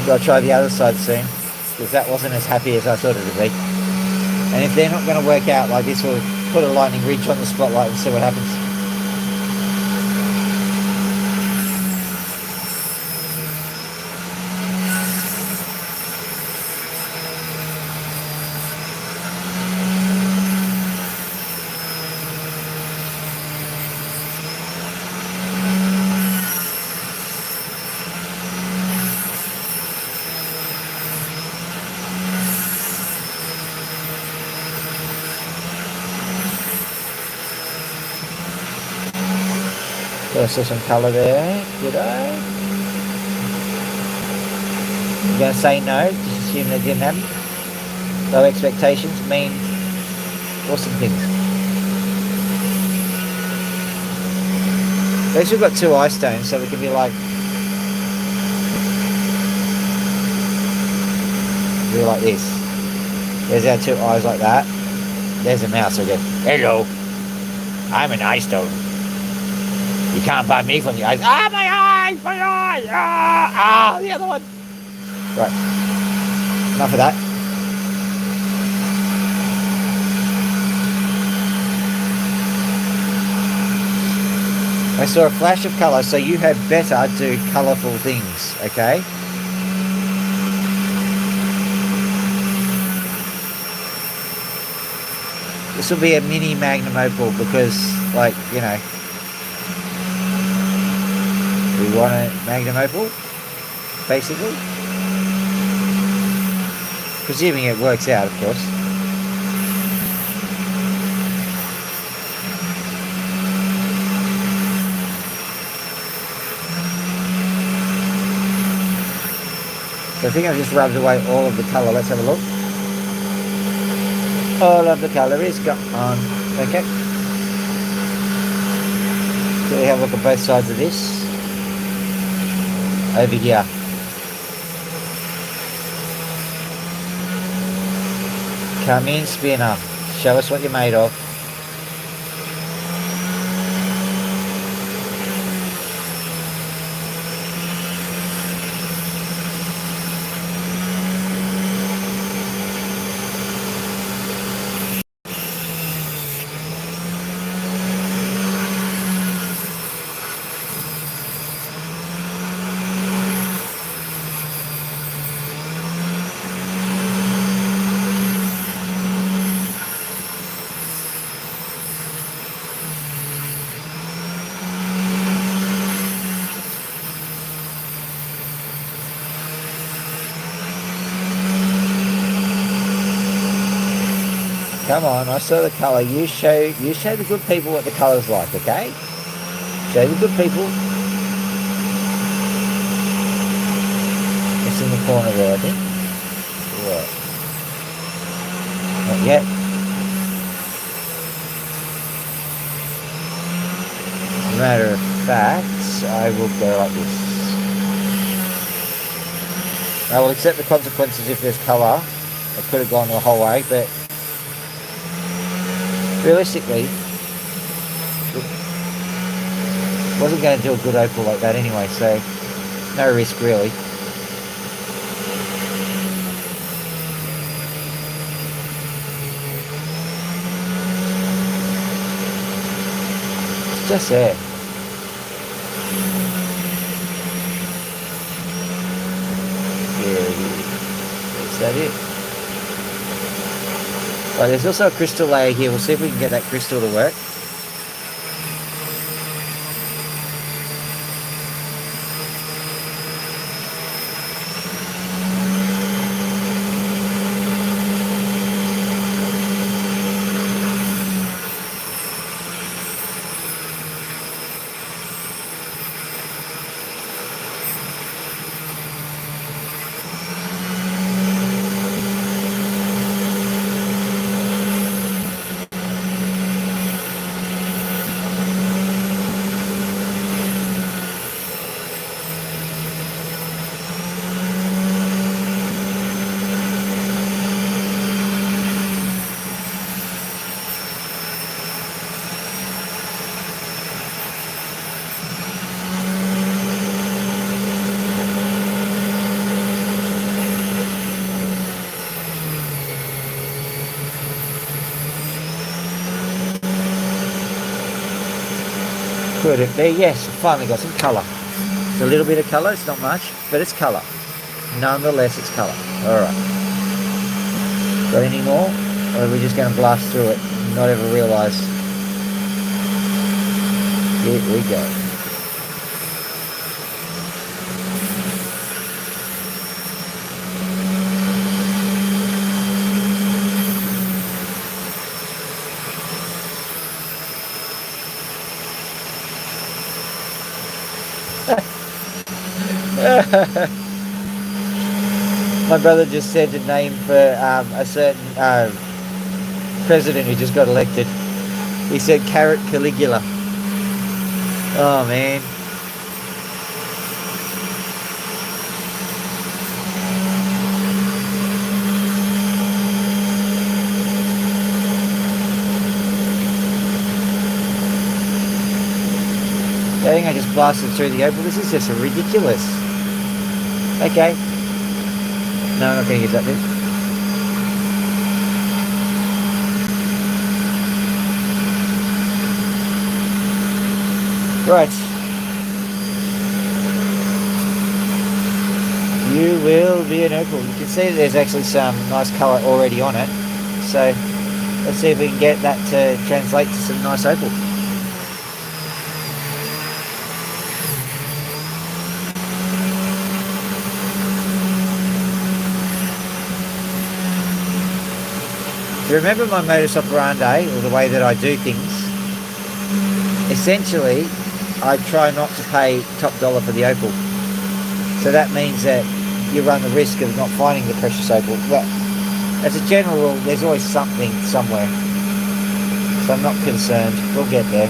I'll try the other side soon, because that wasn't as happy as I thought it would be. And if they're not going to work out like this, we'll put a lightning ridge on the spotlight and see what happens. I saw some colour there. Did I? I'm going to say no, just assume they didn't happen. Low expectations mean awesome things. At least we've got two eye stones, so we can be like this. There's our two eyes like that. There's a mouse again. Hello, I'm an eye stone. You can't buy me from the eyes. Ah, my eyes! My eyes! Ah, the other one. Right. Enough of that. I saw a flash of colour, so you had better do colourful things, okay? This will be a mini magnum opal because, like, you know, we want a magnum opal, basically. Presuming it works out, of course. So I think I've just rubbed away all of the colour. Let's have a look. All of the colour is gone. Okay. So we have a look at both sides of this. Over here. Come in, spinner. Show us what you're made of. Come on, I saw the colour. You show the good people what the colour's like, okay? Show the good people. It's in the corner there, I think. What? Not yet. As a matter of fact, I will go like this. I will accept the consequences if there's colour. I could have gone the whole way, but realistically, wasn't going to do a good opal like that anyway, so no risk really. It's just there. Is that it? Right, there's also a crystal layer here. We'll see if we can get that crystal to work. Could it be? Yes, finally got some colour. It's a little bit of colour, it's not much, but it's colour. Nonetheless, it's colour. Alright. Got any more? Or are we just going to blast through it and not ever realise? Here we go. My brother just said the name for a certain president who just got elected. He said Carrot Caligula. Oh man. I think I just blasted through the opal. This is just ridiculous. Okay. No, I'm not going to use that bit. Right. You will be an opal. You can see that there's actually some nice colour already on it. So let's see if we can get that to translate to some nice opal. Remember my modus operandi, or the way that I do things. Essentially, I try not to pay top dollar for the opal. So that means that you run the risk of not finding the precious opal. But as a general rule, there's always something somewhere. So I'm not concerned. We'll get there.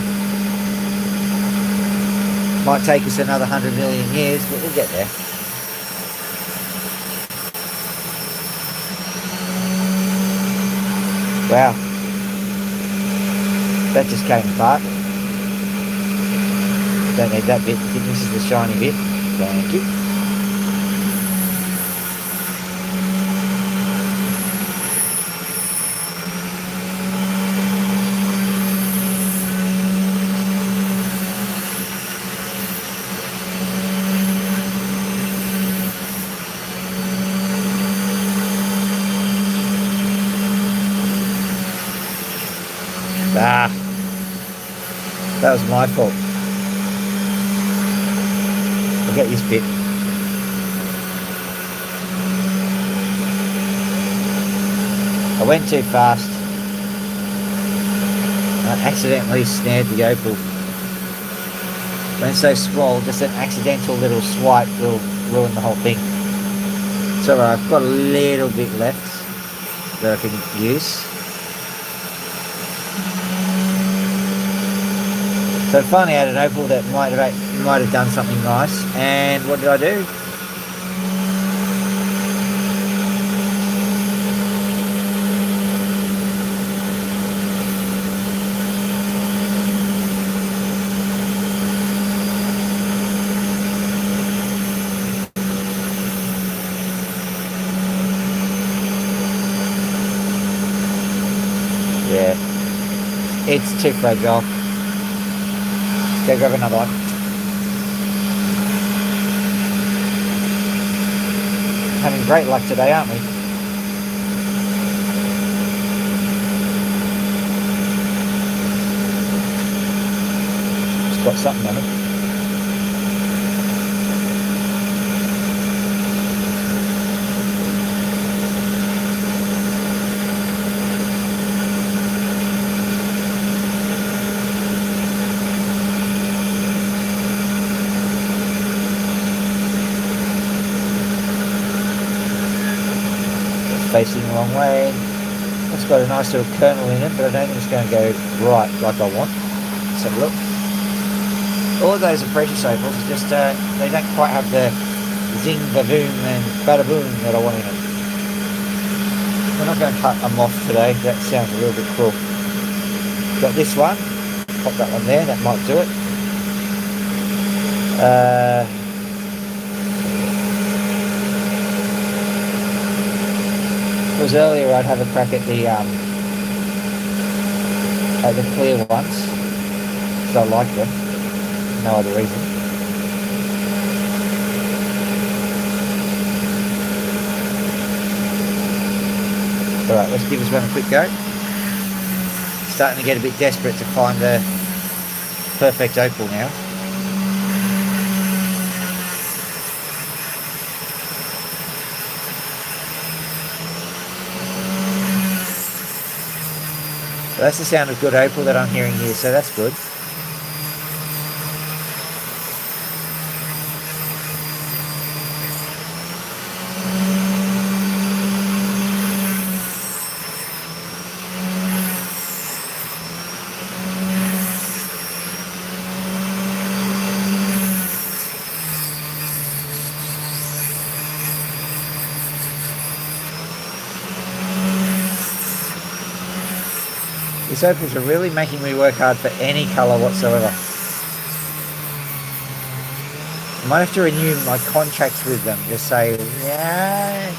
Might take us another 100 million years, but we'll get there. Wow, that just came apart. Don't need that bit. I think this is the shiny bit. Thank you. Ah, that was my fault. I'll get this bit. I went too fast. accidentally snared the opal. When it's so small, just an accidental little swipe will ruin the whole thing. So I've got a little bit left that I can use. So finally I had an opal that might have done something nice, and what did I do? Yeah, it's too fragile. Go grab another one. Having great luck today, aren't we? Just got something on it. Facing the wrong way. It's got a nice little kernel in it, but I don't think it's going to go right like I want. Let's have a look. All of those are precious opals, just they don't quite have the zing, ba-boom and bada-boom that I want in it. We're not going to cut them off today, that sounds a little bit cruel. Got this one, pop that one there, that might do it. Because earlier I'd have a crack at the clear ones, because I like them, no other reason. Alright, let's give this one a quick go. Starting to get a bit desperate to find the perfect opal now. So that's the sound of good opal that I'm hearing here, so that's good. These opals are really making me work hard for any colour whatsoever. I might have to renew my contracts with them. Just say, yeah,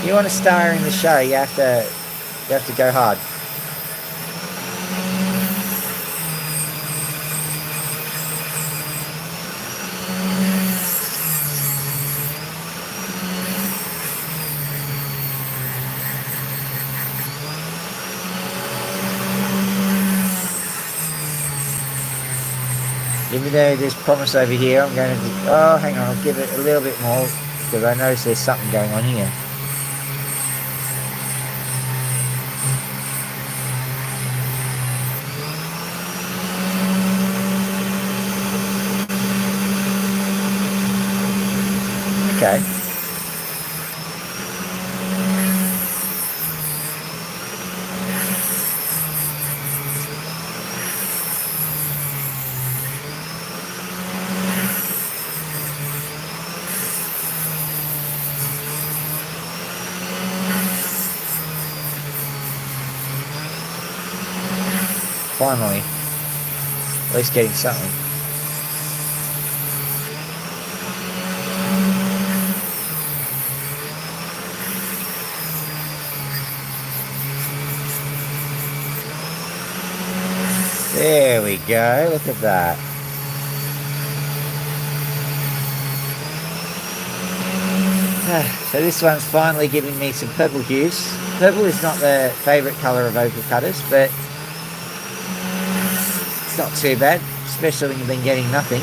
you want to star in the show, you have to go hard. Even though there's promise over here, I'm going to, oh hang on, I'll give it a little bit more, because I notice there's something going on here. Okay. Finally, at least getting something. There we go, look at that. So this one's finally giving me some purple hues. Purple is not the favourite colour of opal cutters, but it's not too bad, especially when you've been getting nothing.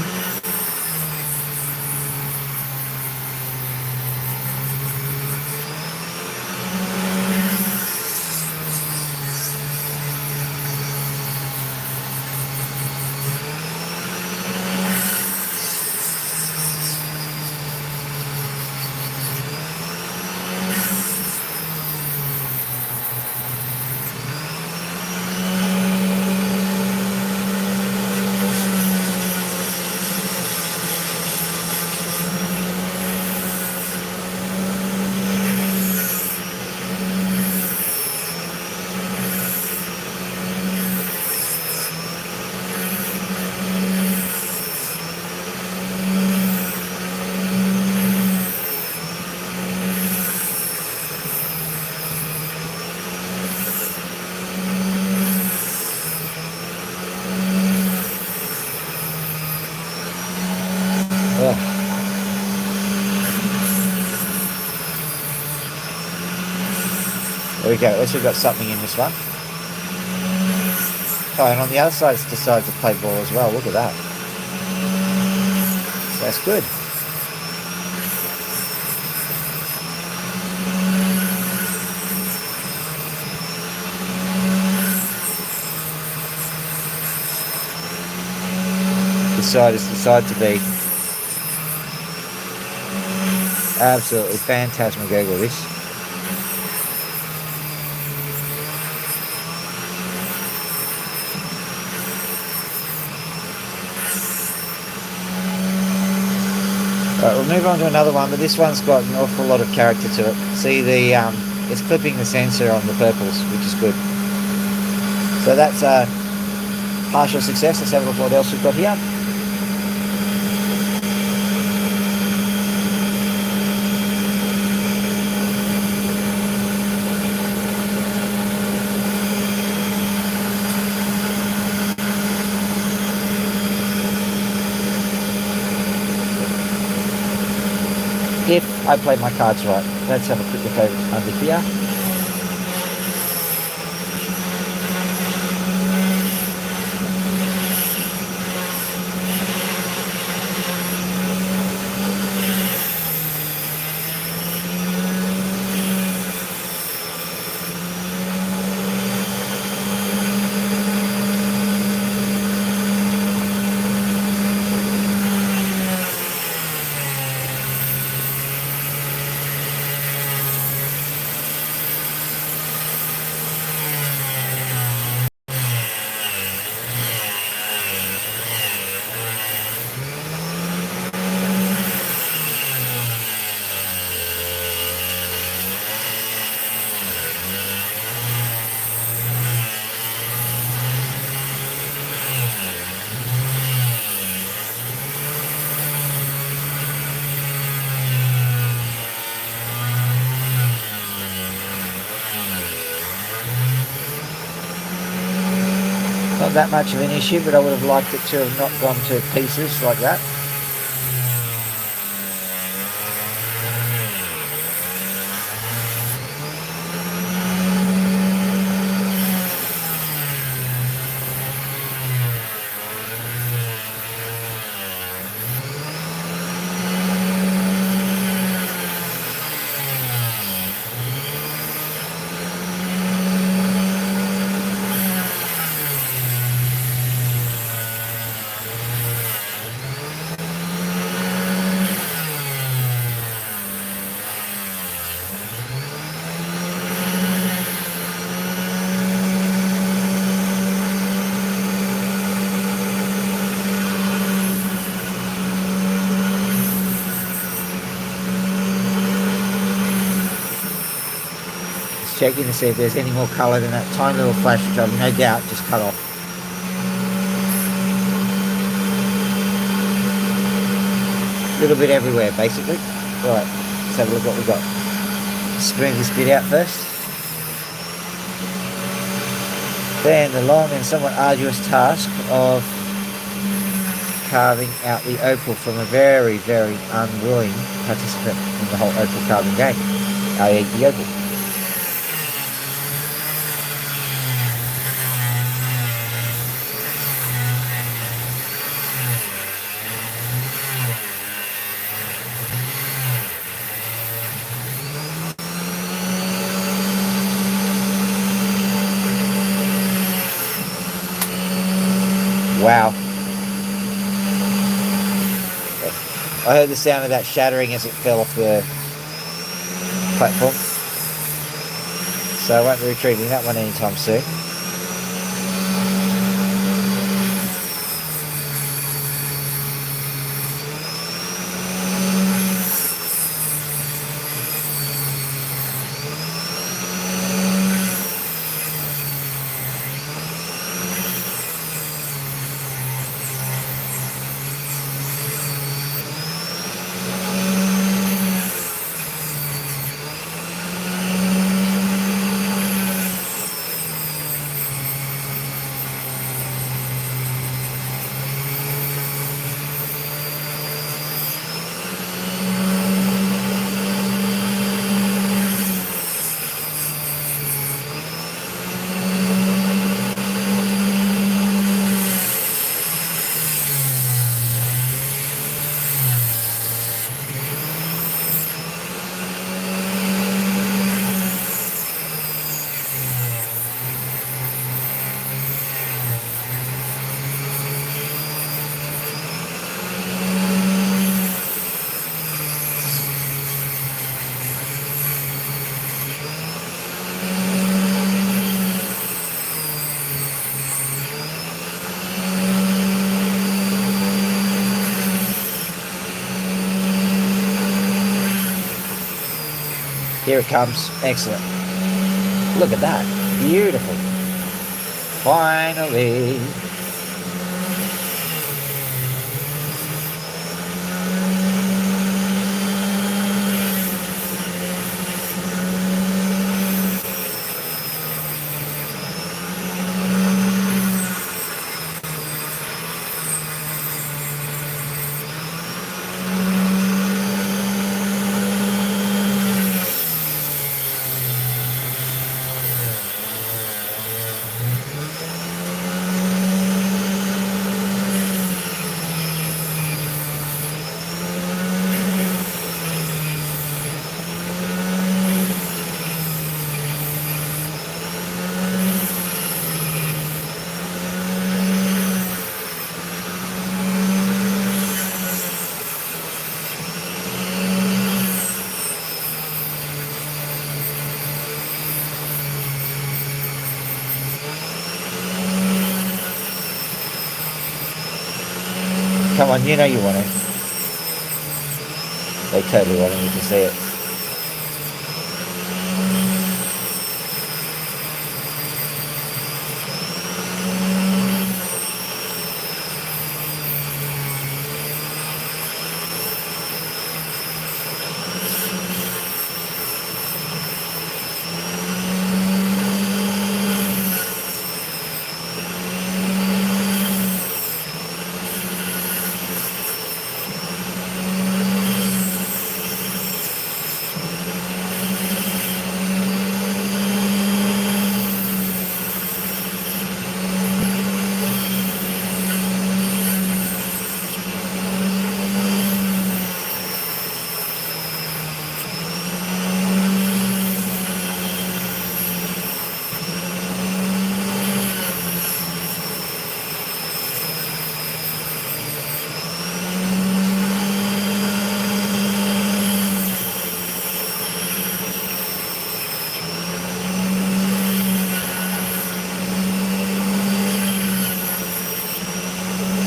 Ugh. There we go. At least we've got something in this one. Oh, and on the other side it's decided to play ball as well. Look at that. That's good. This side has decided to be absolutely phantasmagorical, this. Right, we'll move on to another one, but this one's got an awful lot of character to it. See the it's clipping the sensor on the purples, which is good. So that's a partial success. Let's have a look what else we've got here. If I played my cards right. Let's have a quick look over under here. Not that much of an issue, but I would have liked it to have not gone to pieces like that. Checking to see if there's any more colour than that tiny little flash, which I've no doubt just cut off. A little bit everywhere, basically. Right, let's have a look what we've got. Smooth this bit out first. Then the long and somewhat arduous task of carving out the opal from a very, very unwilling participant in the whole opal carving game, i.e. the opal. Wow. I heard the sound of that shattering as it fell off the platform. So I won't be retrieving that one anytime soon. Here it comes. Excellent. Look at that. Beautiful. Finally. Come on, you know you want it. They totally wanted me to see it.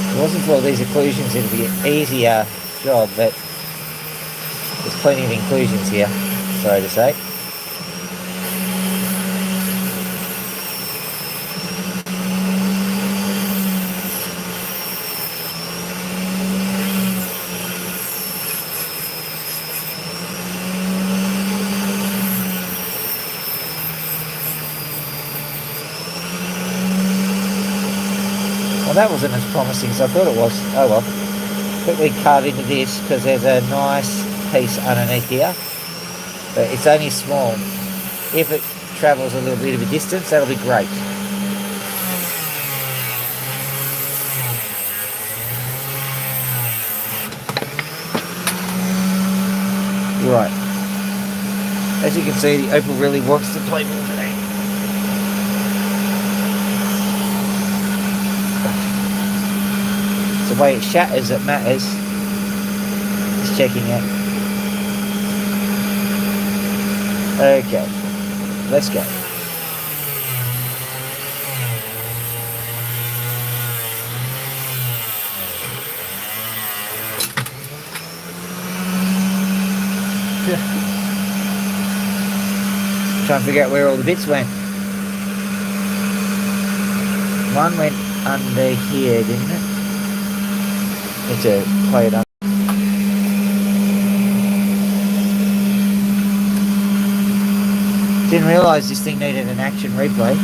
If it wasn't for all these occlusions, it'd be an easier job, but there's plenty of inclusions here, sorry to say. Well, that wasn't as promising as I thought it was. Oh well. Quickly cut into this because there's a nice piece underneath here. But it's only small. If it travels a little bit of a distance, that'll be great. Right. As you can see, the Opal really wants to play ball today. It's the way it shatters that matters. Just checking it. Okay, let's go. Trying to figure out where all the bits went. One went under here, didn't it? Need to play it up. Didn't realise this thing needed an action replay.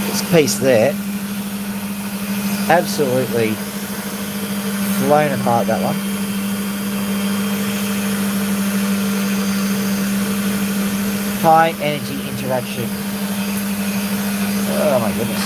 This piece there, absolutely blown apart, that one. High energy interaction. Oh my goodness.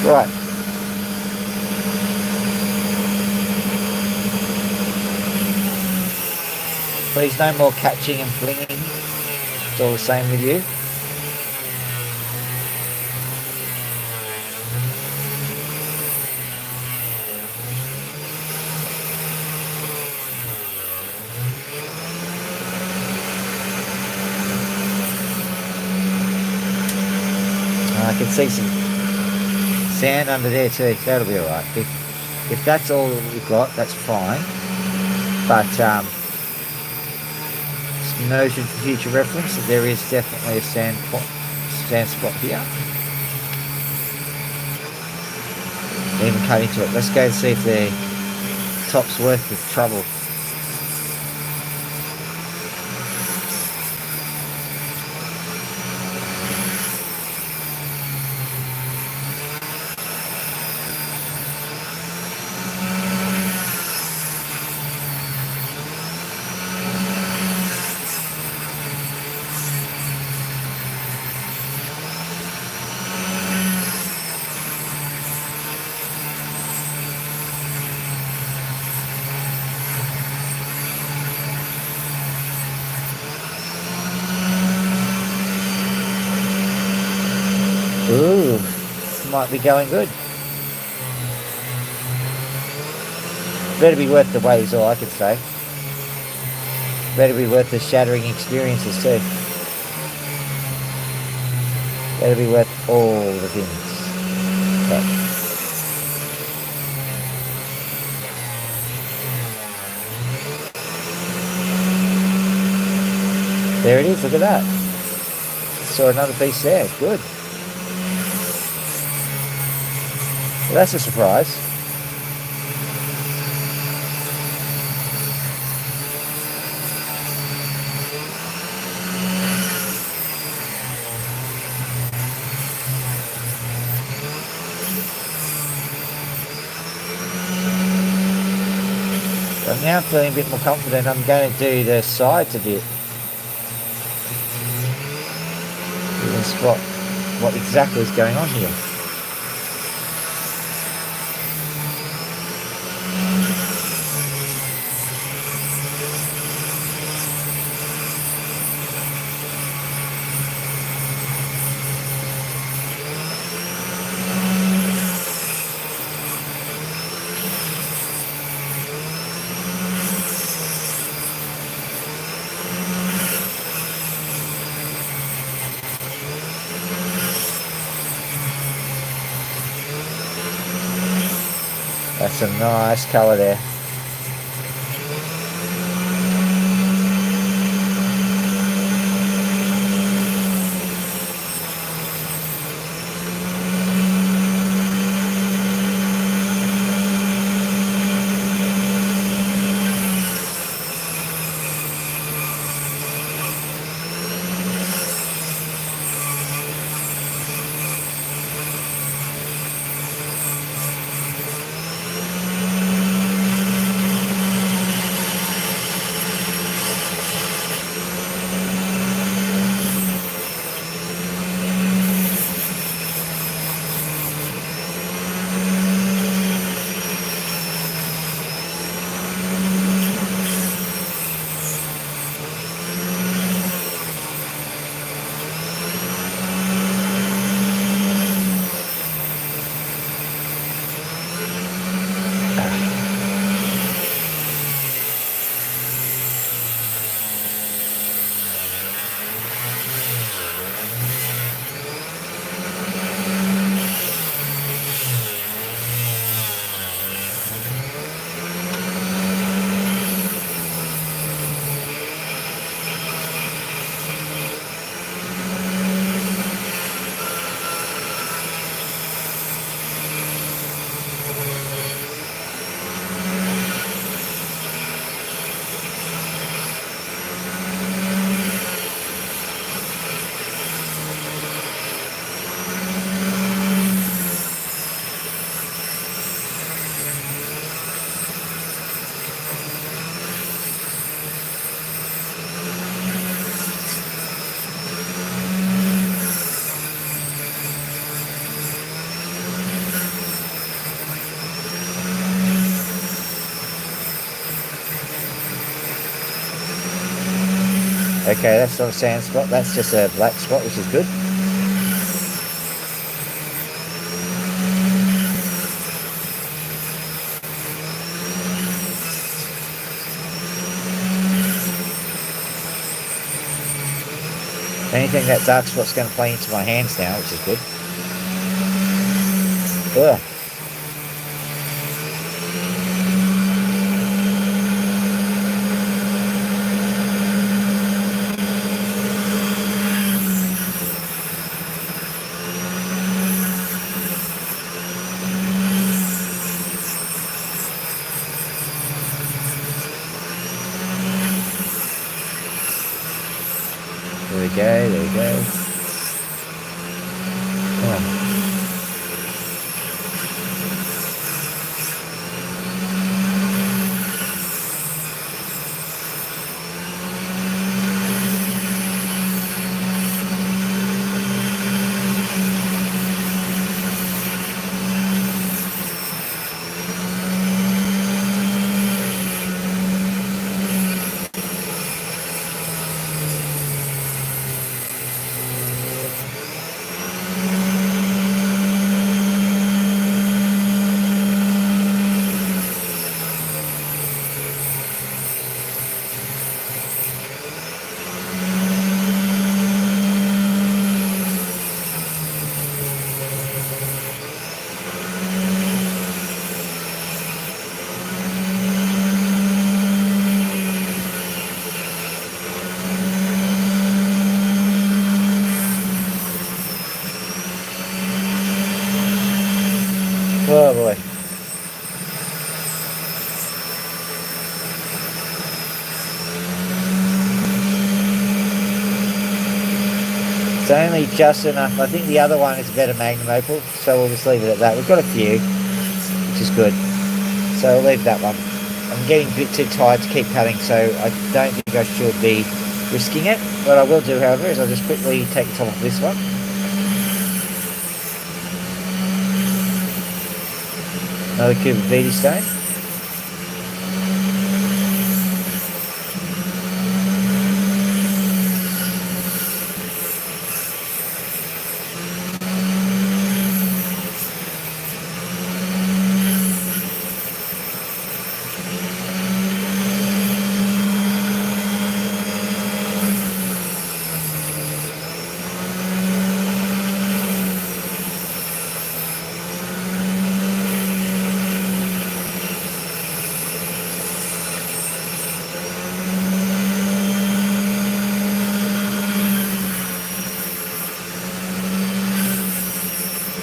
Right. Please no more catching and flinging. It's all the same with you. I can see some sand under there too. That'll be alright. If that's all we've got, that's fine. But just notion for future reference that there is definitely a sand spot here. Even cut into it. Let's go and see if the top's worth the trouble. Ooh, might be going good. Better be worth the wait is all I can say. Better be worth the shattering experiences too. Better be worth all the things. Okay. There it is, look at that. Saw another piece there, good. Well, that's a surprise. I'm now feeling a bit more confident. I'm going to do the sides a bit. You can spot what exactly is going on here. That's a nice colour there. Okay, that's not a sand spot, that's just a black spot, which is good. Anything that dark spot's going to play into my hands now, which is good. Ugh. There we go, there we go. Come on. Oh boy. It's only just enough. I think the other one is a better Magnum Opal, so we'll just leave it at that. We've got a few, which is good. So I'll leave that one. I'm getting a bit too tired to keep cutting, so I don't think I should be risking it. What I will do, however, is I'll just quickly take the top off this one. Another cube of beady stone.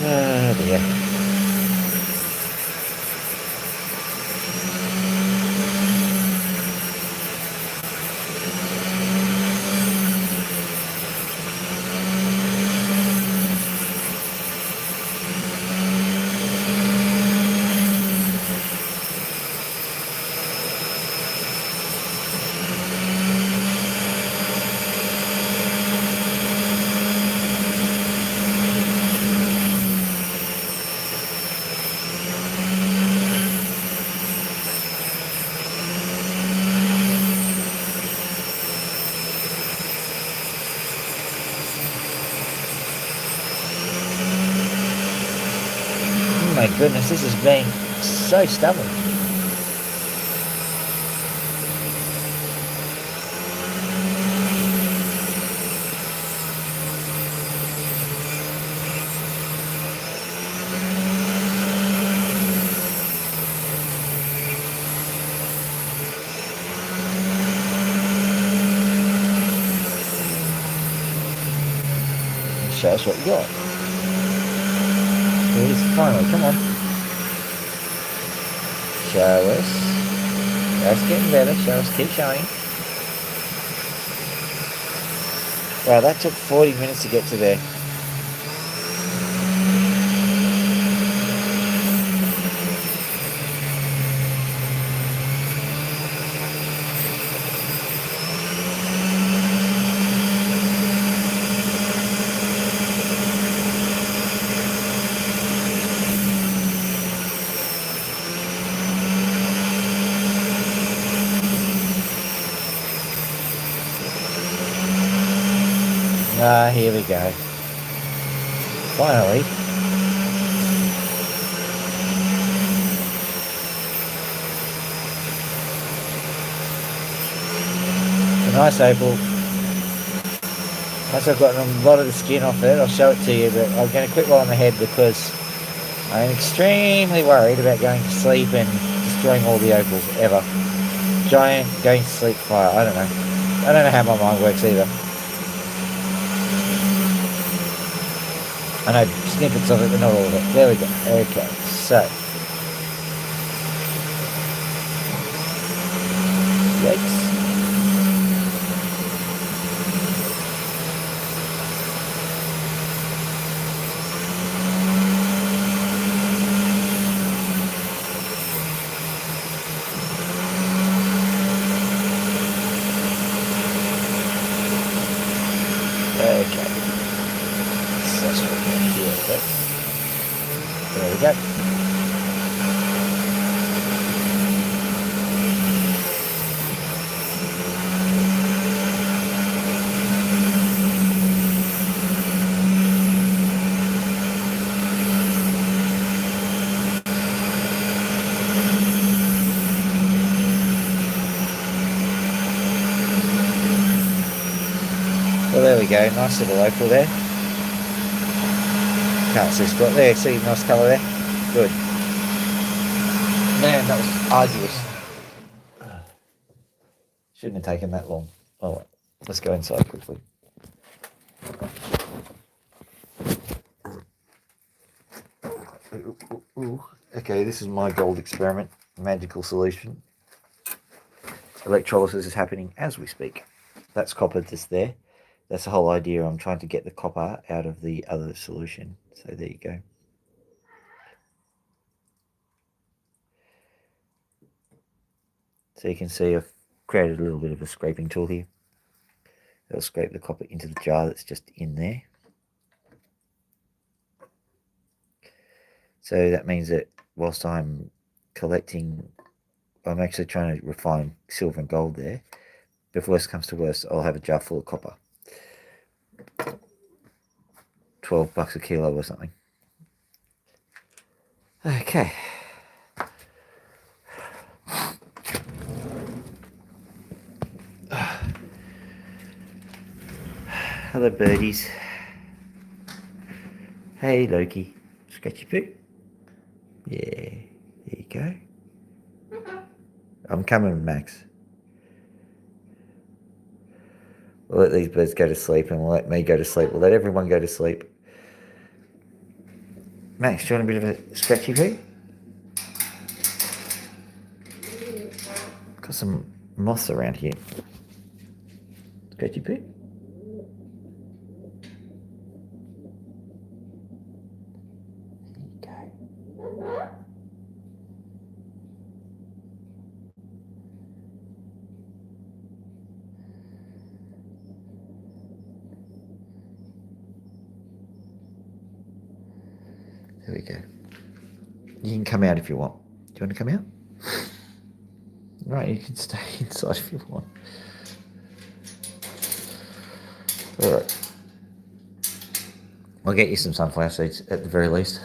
Oh dear. Oh my goodness, this is being so stubborn. Show us what you got. Here it is finally, come on. Show us. That's getting better, show us, keep showing. Wow, that took 40 minutes to get to there. Ah, here we go. Finally. A nice opal. Once I've gotten a lot of the skin off it, I'll show it to you, but I'm going to quit while on the head because I'm extremely worried about going to sleep and destroying all the opals ever. Giant going to sleep fire. I don't know. I don't know how my mind works either. I know snippets of it, but not all of it. There we go. Okay, so. Yikes. Okay. So that's what we're here, but there we go. Well, there we go. Nice little opal there. Can't see spot there. See, nice colour there. Good. Man, that was arduous. Shouldn't have taken that long. Oh, let's go inside quickly. Okay, this is my gold experiment. Magical solution. Electrolysis is happening as we speak. That's copper that's there. That's the whole idea. I'm trying to get the copper out of the other solution. So there you go. So you can see I've created a little bit of a scraping tool here. It'll scrape the copper into the jar that's just in there. So that means that whilst I'm collecting, I'm actually trying to refine silver and gold there. If worst comes to worst, I'll have a jar full of copper. $12 a kilo or something. Okay. Hello, birdies. Hey, Loki. Scratchy poo. Yeah, there you go. I'm coming, Max. We'll let these birds go to sleep and we'll let me go to sleep. We'll let everyone go to sleep. Max, do you want a bit of a scratchy poo? Got some moss around here. Scratchy poo? There we go. You can come out if you want. Do you want to come out? Right, you can stay inside if you want. Alright. I'll get you some sunflower seeds at the very least.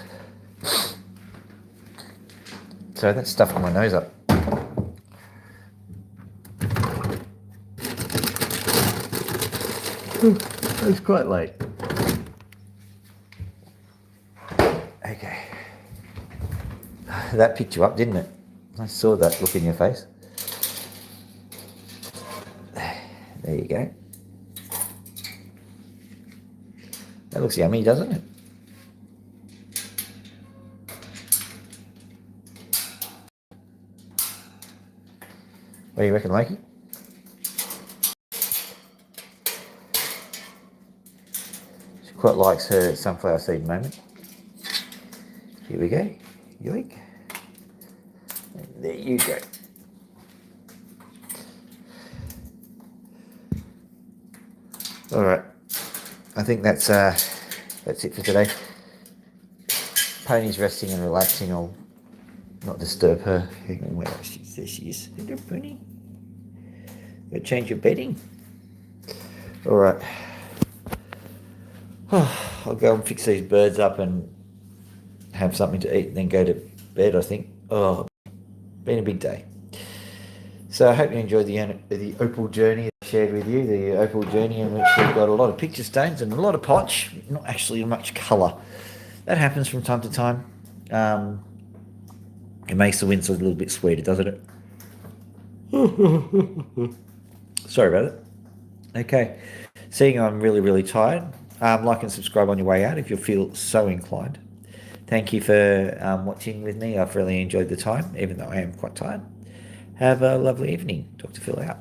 So that's stuffing my nose up. It's quite late. Okay. That picked you up, didn't it? I saw that look in your face. There you go. That looks yummy, doesn't it? What do you reckon, Loki? She quite likes her sunflower seed moment. Here we go. Yoink. And there you go. All right. I think that's it for today. Pony's resting and relaxing. I'll not disturb her. Where is she? There she is. Hello, Pony. Go change your bedding. All right. I'll go and fix these birds up and have something to eat and then go to bed, I think. Oh, been a big day. So I hope you enjoyed the opal journey I shared with you, the opal journey in which we've got a lot of picture stones and a lot of potch, not actually much colour. That happens from time to time. It makes the winter a little bit sweeter, doesn't it? Sorry about it. Okay. Seeing I'm really, really tired, like and subscribe on your way out if you feel so inclined. Thank you for watching with me. I've really enjoyed the time, even though I am quite tired. Have a lovely evening. Dr. Phil out.